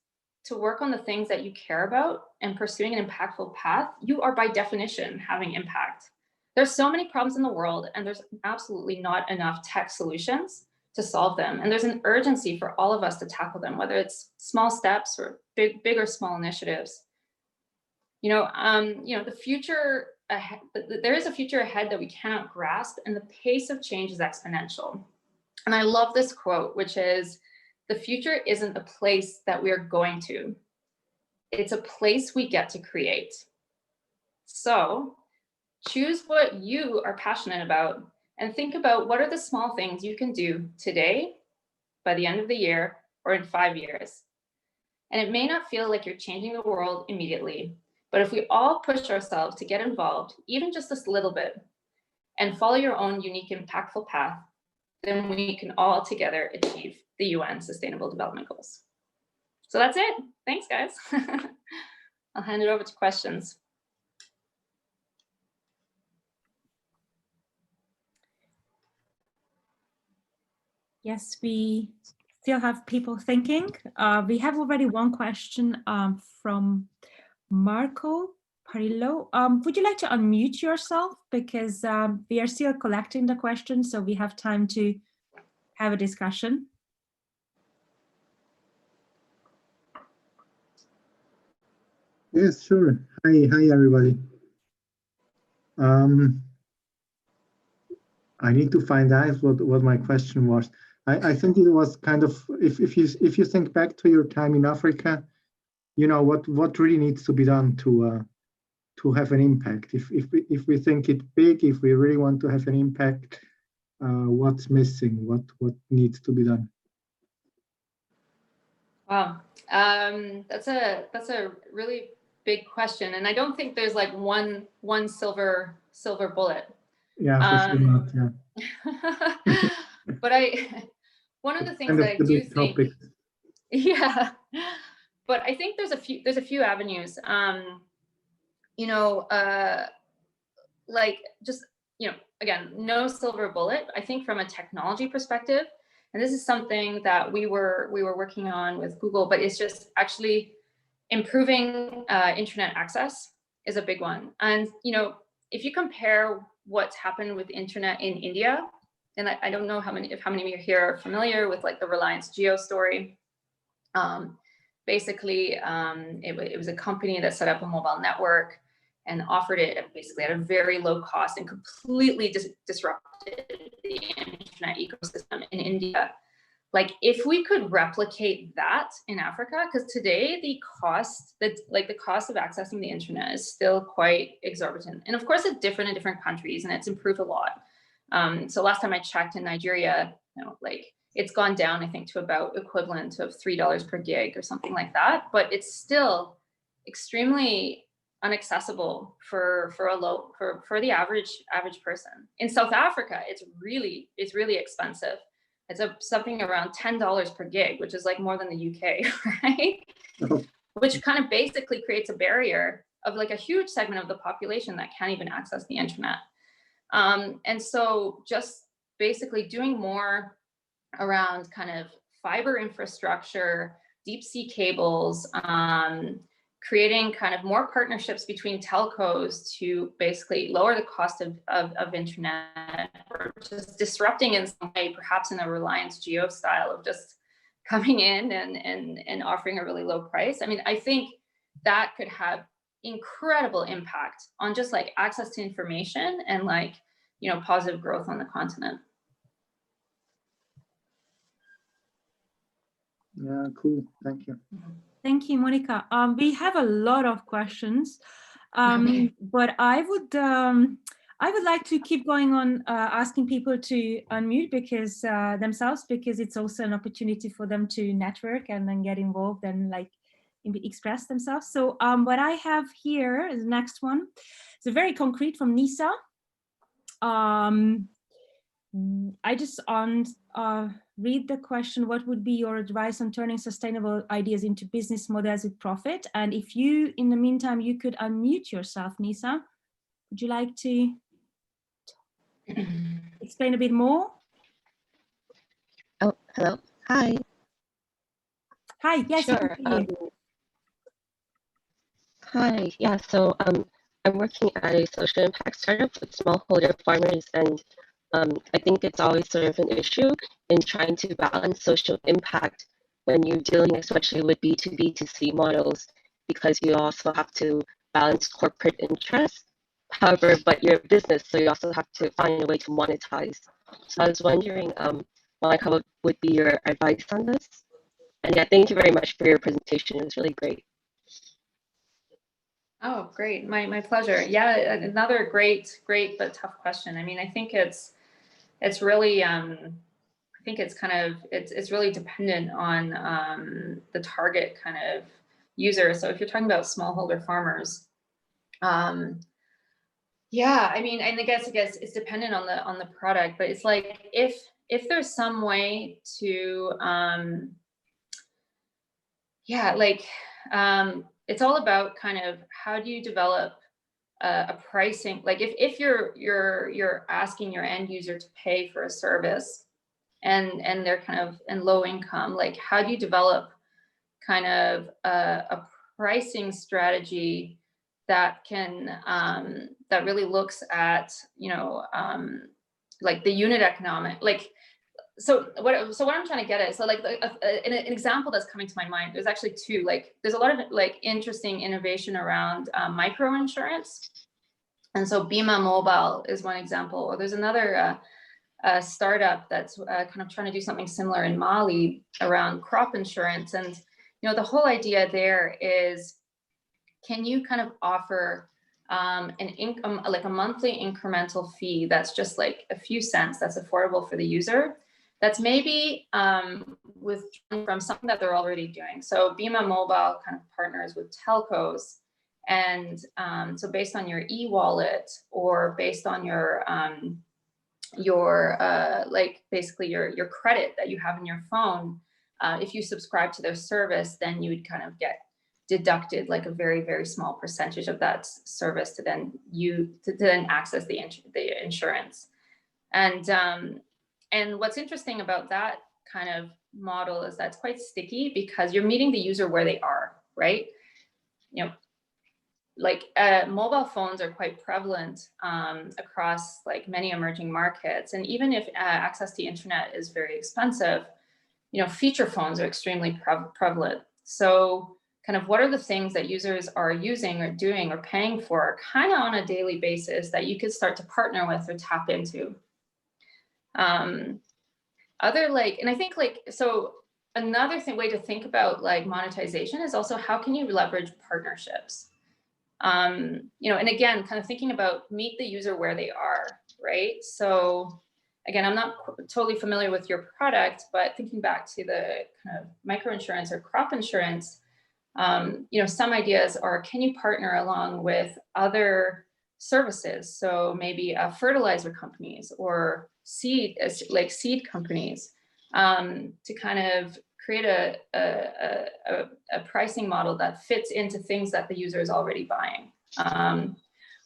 to work on the things that you care about and pursuing an impactful path, you are by definition having impact. There's so many problems in the world, and there's absolutely not enough tech solutions to solve them. And there's an urgency for all of us to tackle them, whether it's small steps or big or small initiatives. The future ahead, there is a future ahead that we cannot grasp, and the pace of change is exponential. And I love this quote, which is, "The future isn't a place that we are going to. It's a place we get to create." So choose what you are passionate about and think about what are the small things you can do today, by the end of the year, or in 5 years. And it may not feel like you're changing the world immediately, but if we all push ourselves to get involved, even just a little bit, and follow your own unique, impactful path, then we can all together achieve the UN Sustainable Development Goals. So that's it. Thanks, guys. I'll hand it over to questions. Yes, we still have people thinking. We have already one question from Marco Parillo. Would you like to unmute yourself? Because we are still collecting the questions, so we have time to have a discussion. Yes, sure. Hi, everybody. I need to find out what my question was. I think it was kind of, if you think back to your time in Africa, what really needs to be done to have an impact. If we think it big, if we really want to have an impact, what's missing? What needs to be done? Wow, that's a really big question, and I don't think there's like one silver bullet. Yeah, for sure not. Yeah. But one of the things that I do think, yeah, but I think there's a few avenues. Like just again, no silver bullet. I think from a technology perspective, and this is something that we were working on with Google, but it's just actually improving internet access is a big one. And if you compare what's happened with internet in India, and I don't know how many of you here are familiar with like the Reliance Jio story. Basically, it was a company that set up a mobile network and offered it basically at a very low cost and completely disrupted the internet internet ecosystem in India. Like if we could replicate that in Africa, because today the cost of accessing the internet is still quite exorbitant. And of course it's different in different countries and it's improved a lot. So last time I checked in Nigeria, like it's gone down, I think, to about equivalent of $3 per gig or something like that, but it's still extremely inaccessible for the average person. In South Africa, it's really expensive. It's something around $10 per gig, which is like more than the UK, right? Which kind of basically creates a barrier of like a huge segment of the population that can't even access the internet. And so just basically doing more around kind of fiber infrastructure, deep sea cables, creating kind of more partnerships between telcos to basically lower the cost of internet, or just disrupting in some way, perhaps in a Reliance Jio style of just coming in and offering a really low price. I mean, I think that could have incredible impact on just like access to information and like, positive growth on the continent. Yeah, cool. Thank you. Thank you, Monica. We have a lot of questions, but I would like to keep going on asking people to unmute because themselves, because it's also an opportunity for them to network and then get involved and like express themselves. So what I have here is the next one. It's a very concrete from Nisa. I just read the question, what would be your advice on turning sustainable ideas into business models with profit? And if you, in the meantime, you could unmute yourself, Nisa, would you like to explain a bit more? Oh, hello. Hi. Hi, yes. Sure. Hi, yeah, so I'm working at a social impact startup with smallholder farmers, and I think it's always sort of an issue in trying to balance social impact when you're dealing especially with B2B2C models, because you also have to balance corporate interests. However, but you're a business, so you also have to find a way to monetize. So I was wondering, Monica, what would be your advice on this? And yeah, thank you very much for your presentation. It was really great. Oh, great. My pleasure. Yeah, another great but tough question. I mean, I think it's really, I think it's kind of, it's really dependent on the target kind of user. So if you're talking about smallholder farmers, yeah, I mean, and I guess it's dependent on the product, but it's like, if there's some way to, yeah, like, it's all about kind of how do you develop a pricing, like if you're asking your end user to pay for a service and they're kind of in low income, like how do you develop kind of a pricing strategy that can that really looks at like the unit economic, like so what I'm trying to get at, so like an example that's coming to my mind, there's actually two, like there's a lot of like interesting innovation around micro insurance. And so Bima Mobile is one example, or there's another startup that's kind of trying to do something similar in Mali around crop insurance. And the whole idea there is, can you kind of offer an income, like a monthly incremental fee that's just like a few cents, that's affordable for the user, that's maybe withdrawn from something that they're already doing. So Bima Mobile kind of partners with telcos, and so based on your e-wallet or based on your like basically your credit that you have in your phone, if you subscribe to their service, then you would kind of get deducted like a very, very small percentage of that service to then access the insurance. And what's interesting about that kind of model is that's quite sticky because you're meeting the user where they are, right? Like mobile phones are quite prevalent across like many emerging markets. And even if access to internet is very expensive, feature phones are extremely prevalent. So kind of what are the things that users are using or doing or paying for kind of on a daily basis that you could start to partner with or tap into? other like, and I think like, so another way to think about like monetization is also how can you leverage partnerships? You know, and again, kind of thinking about meet the user where they are, right? So again, I'm not totally familiar with your product, but thinking back to the kind of microinsurance or crop insurance, you know, some ideas are, can you partner along with other services? So maybe fertilizer companies or seed companies, to kind of create a pricing model that fits into things that the user is already buying.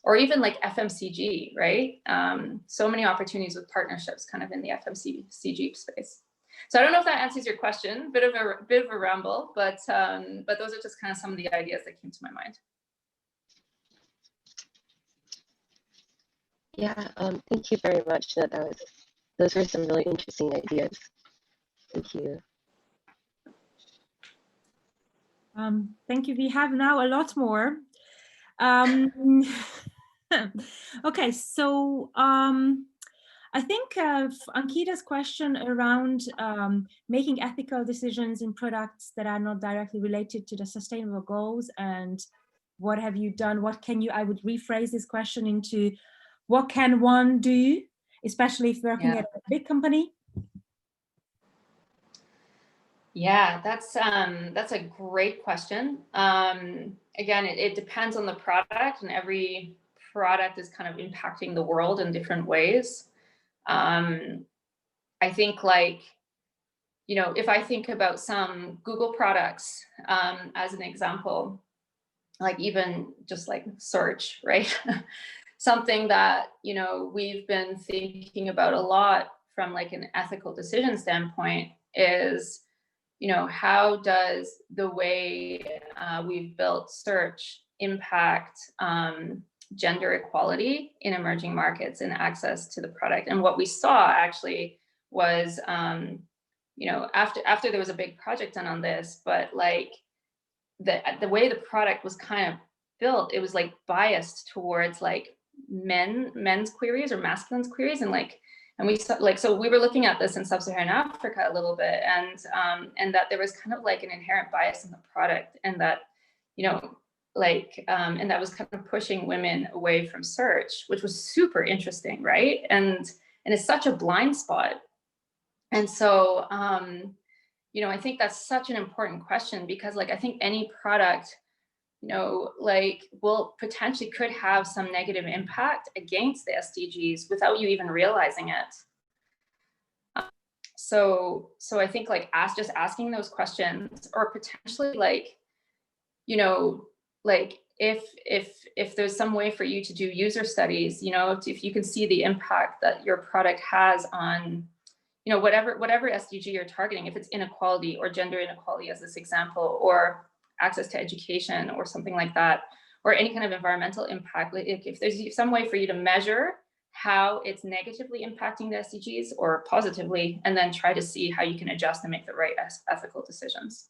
Or even like FMCG, right? So many opportunities with partnerships kind of in the FMCG space. So I don't know if that answers your question, bit of a ramble, but those are just kind of some of the ideas that came to my mind. Yeah, thank you very much. Those were some really interesting ideas. Thank you. Thank you. We have now a lot more. Okay, so I think Ankita's question around making ethical decisions in products that are not directly related to the sustainable goals and what have you done, what can you, I would rephrase this question into what can one do, especially if working at a big company? Yeah, that's a great question. Again, it depends on the product, and every product is kind of impacting the world in different ways. I think like, you know, if I think about some Google products as an example, like even just like search, right? Something that, you know, we've been thinking about a lot from like an ethical decision standpoint is, you know, how does the way we've built search impact gender equality in emerging markets and access to the product? And what we saw actually was, you know, after there was a big project done on this, but like the way the product was kind of built, it was like biased towards like men's queries or masculine's queries, and like, and we saw like, so we were looking at this in sub-Saharan Africa a little bit, and that there was kind of like an inherent bias in the product, and that, you know, like, and that was kind of pushing women away from search, which was super interesting, right? And it's such a blind spot. And so, you know, I think that's such an important question, because like, I think any product, you know, like will potentially could have some negative impact against the SDGs without you even realizing it. So I think like just asking those questions, or potentially like, you know, like if there's some way for you to do user studies, you know, if you can see the impact that your product has on, you know, whatever SDG you're targeting, if it's inequality or gender inequality as this example, or access to education or something like that, or any kind of environmental impact, like if there's some way for you to measure how it's negatively impacting the SDGs or positively, and then try to see how you can adjust and make the right ethical decisions.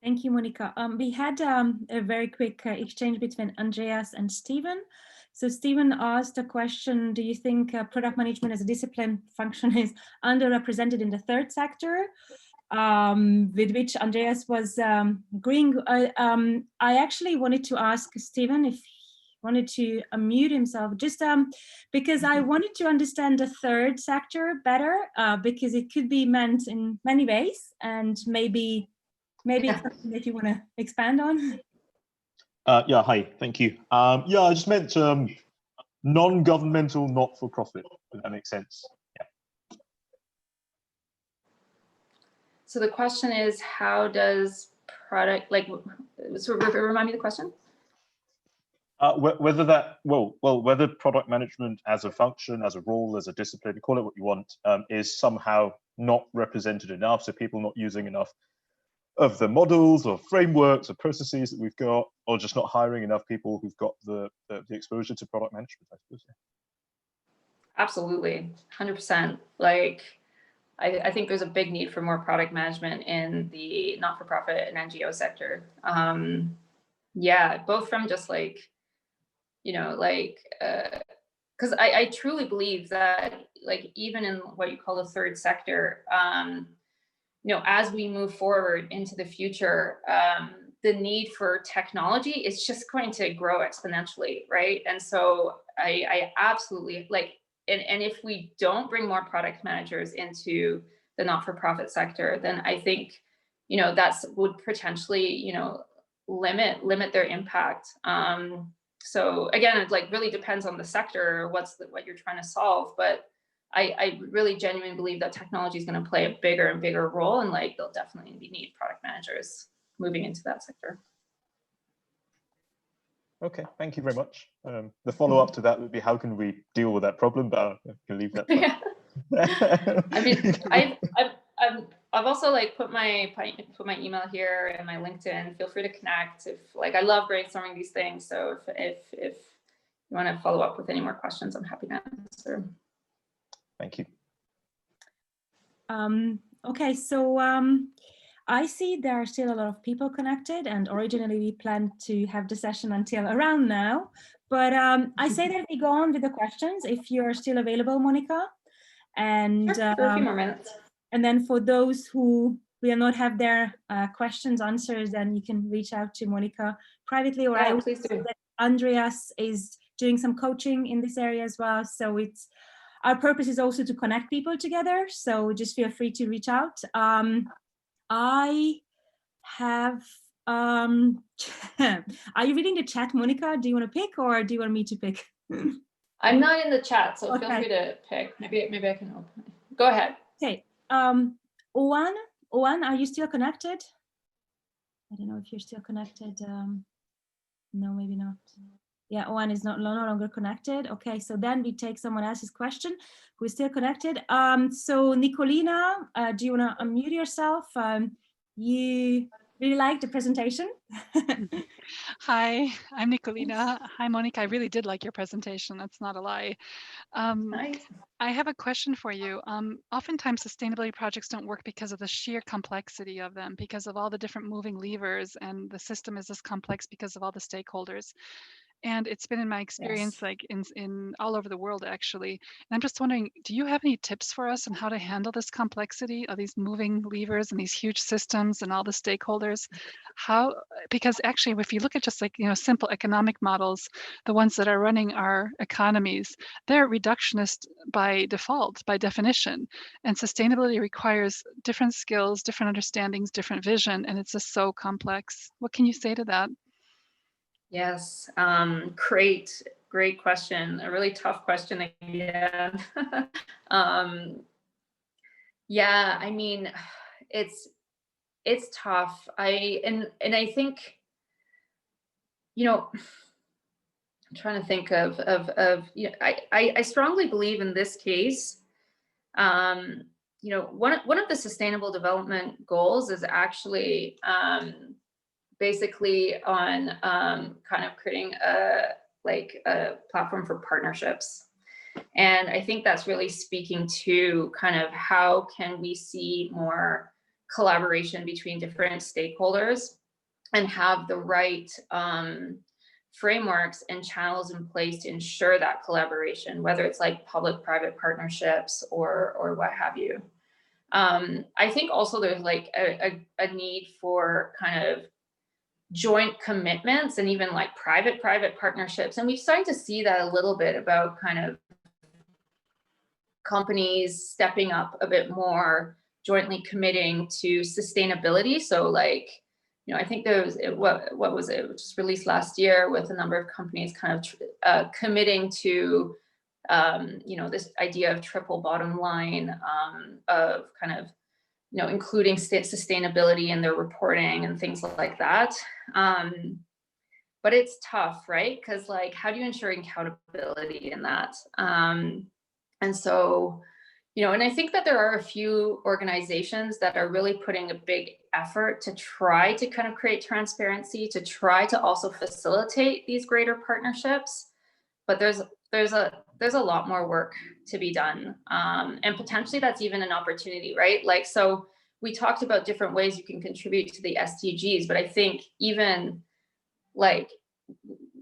Thank you, Monica. We had a very quick exchange between Andreas and Stephen. So Stephen asked a question: do you think product management as a discipline function is underrepresented in the third sector? With which Andreas was agreeing. I actually wanted to ask Stephen if he wanted to unmute himself, just because I wanted to understand the third sector better, because it could be meant in many ways, and maybe it's something that you want to expand on. Yeah, hi, thank you. Yeah, I just meant non-governmental, not-for-profit, if that makes sense. Yeah. So the question is, how does product, like, so remind me the question? Whether product management as a function, as a role, as a discipline, call it what you want, is somehow not represented enough, so people not using enough of the models or frameworks or processes that we've got, or just not hiring enough people who've got the exposure to product management, I suppose. Yeah. Absolutely, 100%. Like, I think there's a big need for more product management in the not-for-profit and NGO sector. Yeah, both from just like, you know, like because I truly believe that, like, even in what you call the third sector, you know, as we move forward into the future, the need for technology is just going to grow exponentially, right? And so I absolutely like, and if we don't bring more product managers into the not-for-profit sector, then I think, you know, that's would potentially, you know, limit their impact. So again, it like really depends on the sector, what you're trying to solve, but I really genuinely believe that technology is going to play a bigger and bigger role, and like they'll definitely need product managers moving into that sector. Okay, thank you very much. The follow-up to that would be, how can we deal with that problem? But I can leave that. Yeah. I mean, I've also like put my email here and my LinkedIn. Feel free to connect. If like, I love brainstorming these things. So if you want to follow up with any more questions, I'm happy to answer. Thank you. Okay, so I see there are still a lot of people connected, and originally we planned to have the session until around now, but I say that we go on with the questions if you're still available, Monica. And sure, for a few more minutes. And then for those who will not have their questions answered, then you can reach out to Monica privately, or Yeah, I please do. Andreas is doing some coaching in this area as well. So it's, our purpose is also to connect people together. So just feel free to reach out. I have, are you reading the chat, Monica? Do you want to pick, or do you want me to pick? I'm not in the chat, so okay. Feel free to pick. Maybe I can open it. Go ahead. Okay. Owen, are you still connected? I don't know if you're still connected. No, maybe not. Yeah, Owen is no longer connected. Okay, so then we take someone else's question who is still connected. So Nicolina, do you want to unmute yourself? You really liked the presentation. Hi, I'm Nicolina. Hi, Monica. I really did like your presentation. That's not a lie. Nice. I have a question for you. Oftentimes sustainability projects don't work because of the sheer complexity of them, because of all the different moving levers, and the system is this complex because of all the stakeholders. And it's been in my experience, Yes. like in all over the world, actually. And I'm just wondering, do you have any tips for us on how to handle this complexity of these moving levers and these huge systems and all the stakeholders? How, because actually, if you look at just like, you know, simple economic models, the ones that are running our economies, they're reductionist by default, by definition. And sustainability requires different skills, different understandings, different vision, and it's just so complex. What can you say to that? Yes, great question. A really tough question again. Yeah, I mean, it's tough. And I think, you know, I'm trying to think of you know, I strongly believe in this case, you know, one of the sustainable development goals is actually basically on kind of creating a platform for partnerships. And I think that's really speaking to kind of how can we see more collaboration between different stakeholders and have the right frameworks and channels in place to ensure that collaboration, whether it's like public-private partnerships or what have you. I think also there's like a need for kind of joint commitments and even like private partnerships. And we've started to see that a little bit about kind of companies stepping up a bit more, jointly committing to sustainability. So like, you know, I think there was, what was it, just released last year with a number of companies kind of committing to, you know, this idea of triple bottom line of kind of, you know, including sustainability in their reporting and things like that. But it's tough, right? Because like, how do you ensure accountability in that? And so, you know, and I think that there are a few organizations that are really putting a big effort to try to kind of create transparency, to try to also facilitate these greater partnerships. But there's a lot more work to be done. And potentially that's even an opportunity, right? Like, so we talked about different ways you can contribute to the SDGs, but I think even like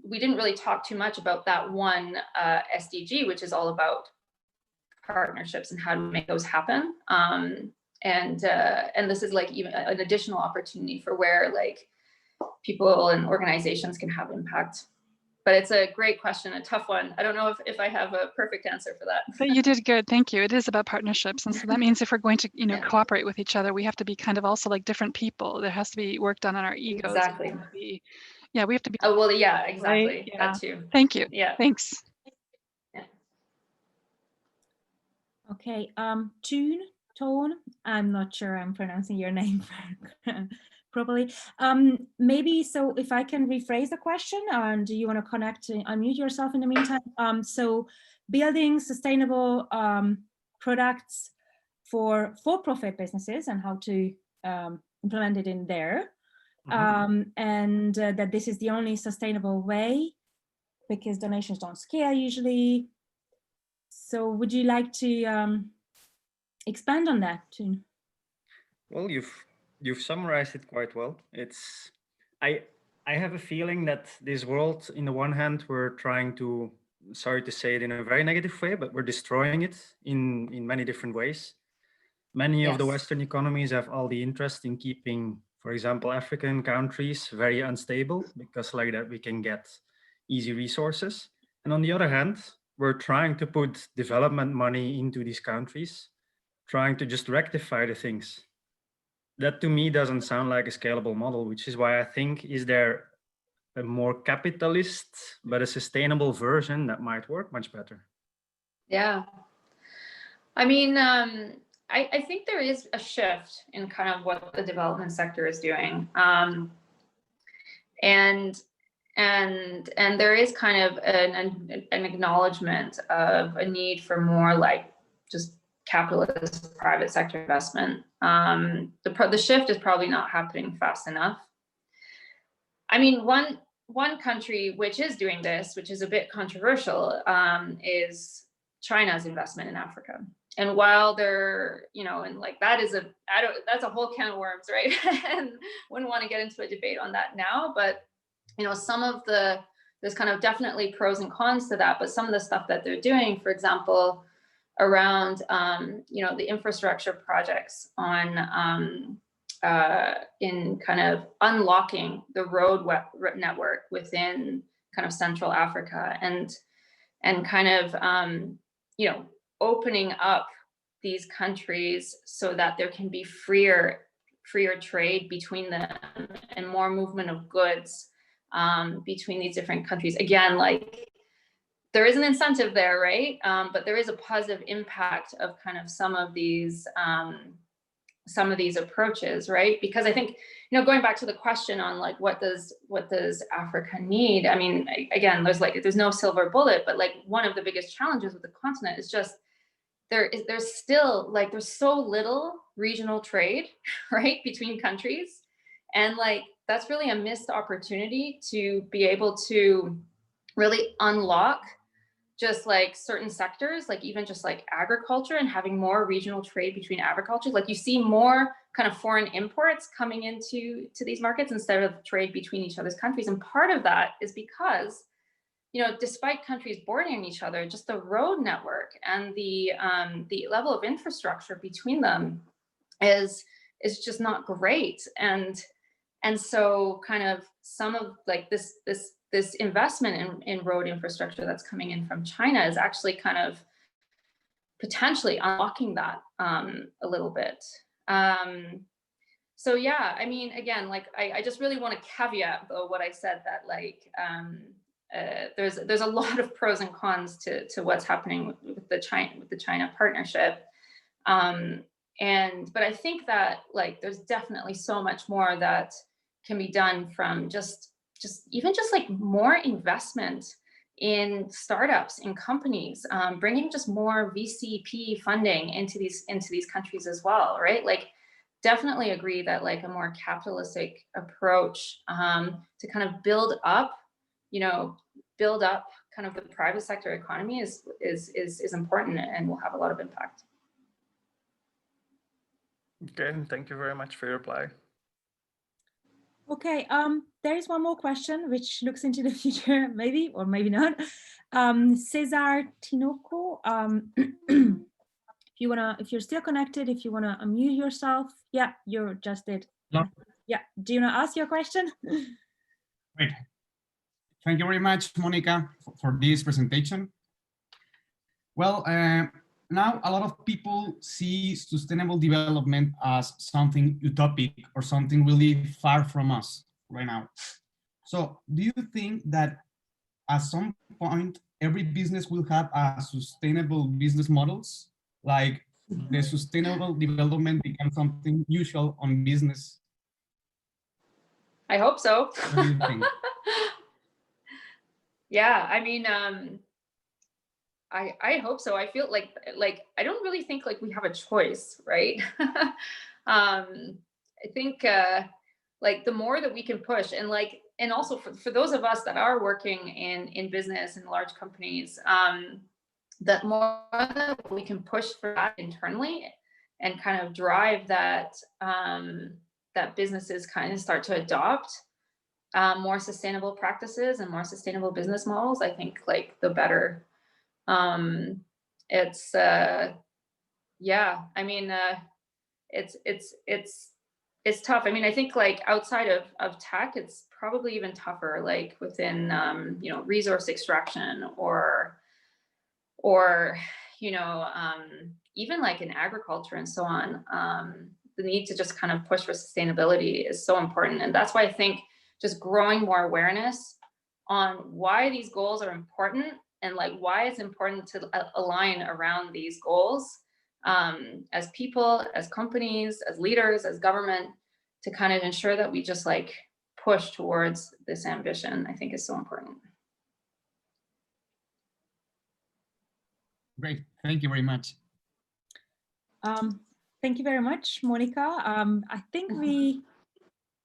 we didn't really talk too much about that one SDG, which is all about partnerships and how to make those happen. And this is like even an additional opportunity for where like people and organizations can have impact. But it's a great question, a tough one. I don't know if I have a perfect answer for that. But you did good, thank you. It is about partnerships, and so that means if we're going to, cooperate with each other, we have to be kind of also like different people. There has to be work done on our egos. Exactly. We have to be. Oh well, yeah, exactly. Right? Yeah. That too. Thank you. Yeah. Thanks. Yeah. Okay, Tone, I'm not sure I'm pronouncing your name properly. Maybe, so if I can rephrase the question, and do you want to unmute yourself in the meantime? So building sustainable products for-profit businesses and how to implement it in there. And that this is the only sustainable way because donations don't scale usually. So would you like to expand on that, Toon? Well, you've summarized it quite well. It's I have a feeling that this world, in the one hand, we're trying to, sorry to say it in a very negative way, but we're destroying it in many different ways. Many of the Western economies have all the interest in keeping, for example, African countries very unstable because like that we can get easy resources. And on the other hand, we're trying to put development money into these countries, trying to just rectify the things. That to me doesn't sound like a scalable model, which is why I think, is there a more capitalist but a sustainable version that might work much better? Yeah. I mean, I think there is a shift in kind of what the development sector is doing. And there is kind of an acknowledgement of a need for more like just capitalist private sector investment. The shift is probably not happening fast enough. I mean, one country which is doing this, which is a bit controversial, is China's investment in Africa. And while they're, and like that's a whole can of worms, right? And wouldn't want to get into a debate on that now, but some of there's kind of definitely pros and cons to that, but some of the stuff that they're doing, for example, around, the infrastructure projects on, in kind of unlocking the road network within kind of Central Africa and kind of, opening up these countries so that there can be freer trade between them and more movement of goods between these different countries. Again, like there is an incentive there, right? But there is a positive impact of kind of some of these approaches, right? Because I think, going back to the question on like what does Africa need? I mean, again, there's no silver bullet, but like one of the biggest challenges with the continent is just there's still like there's so little regional trade, right, between countries, and like that's really a missed opportunity to be able to really unlock just like certain sectors, like even just like agriculture and having more regional trade between agriculture. Like you see more kind of foreign imports coming into these markets instead of trade between each other's countries. And part of that is because, despite countries bordering each other, just the road network and the level of infrastructure between them is just not great. And so kind of some of like this investment in road infrastructure that's coming in from China is actually kind of potentially unlocking that a little bit. So yeah, I mean, again, like I just really want to caveat though what I said, that like there's a lot of pros and cons to what's happening with the China partnership. But I think that like there's definitely so much more that can be done from just like more investment in startups, in companies, bringing just more VCP funding into these countries as well, right? Like definitely agree that like a more capitalistic approach to kind of build up kind of the private sector economy is important and will have a lot of impact. Okay, thank you very much for your reply. Okay, there is one more question which looks into the future, maybe or maybe not. Cesar Tinoco, if you're still connected, if you wanna unmute yourself, yeah, you're just did. Hello. Yeah, do you wanna ask your question? Great. Thank you very much, Monica, for this presentation. Well, now a lot of people see sustainable development as something utopic or something really far from us right now. So do you think that at some point every business will have a sustainable business models, like the sustainable development becomes something usual on business? I hope so. What do you think? Yeah, I mean, I hope so. I feel like I don't really think like we have a choice, right? I think like the more that we can push, and also for those of us that are working in business and large companies, that more that we can push for that internally and kind of drive that that businesses kind of start to adopt more sustainable practices and more sustainable business models, I think like the better. It's yeah, I mean it's tough. I mean, I think like outside of tech, it's probably even tougher, like within you know, resource extraction or you know, even like in agriculture and so on. The need to just kind of push for sustainability is so important, and that's why I think just growing more awareness on why these goals are important and like why it's important to align around these goals as people, as companies, as leaders, as government, to kind of ensure that we just like push towards this ambition, I think is so important. Great, thank you very much. Thank you very much, Monica. I think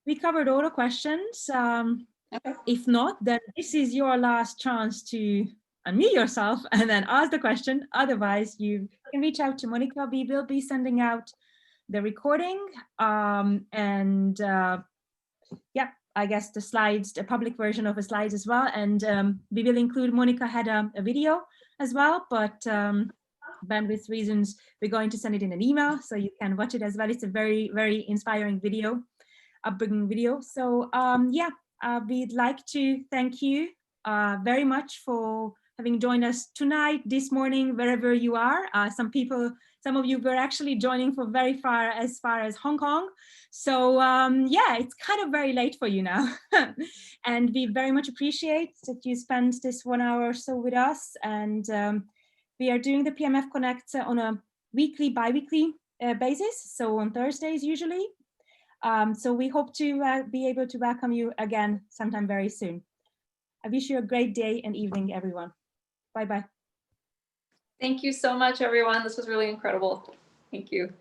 we covered all the questions. Okay. If not, then this is your last chance to unmute yourself and then ask the question. Otherwise, you can reach out to Monica. We will be sending out the recording and yeah, I guess the slides, the public version of the slides as well. And we will include, Monica had a video as well, but bandwidth reasons, we're going to send it in an email so you can watch it as well. It's a very, very inspiring video, upbringing video. So yeah, we'd like to thank you very much for having joined us tonight, this morning, wherever you are. Some of you were actually joining from very far as Hong Kong. So yeah, it's kind of very late for you now. And we very much appreciate that you spent this 1 hour or so with us. And we are doing the PMF Connect on a weekly, bi-weekly basis. So on Thursdays usually. So we hope to be able to welcome you again sometime very soon. I wish you a great day and evening, everyone. Bye-bye. Thank you so much, everyone. This was really incredible. Thank you.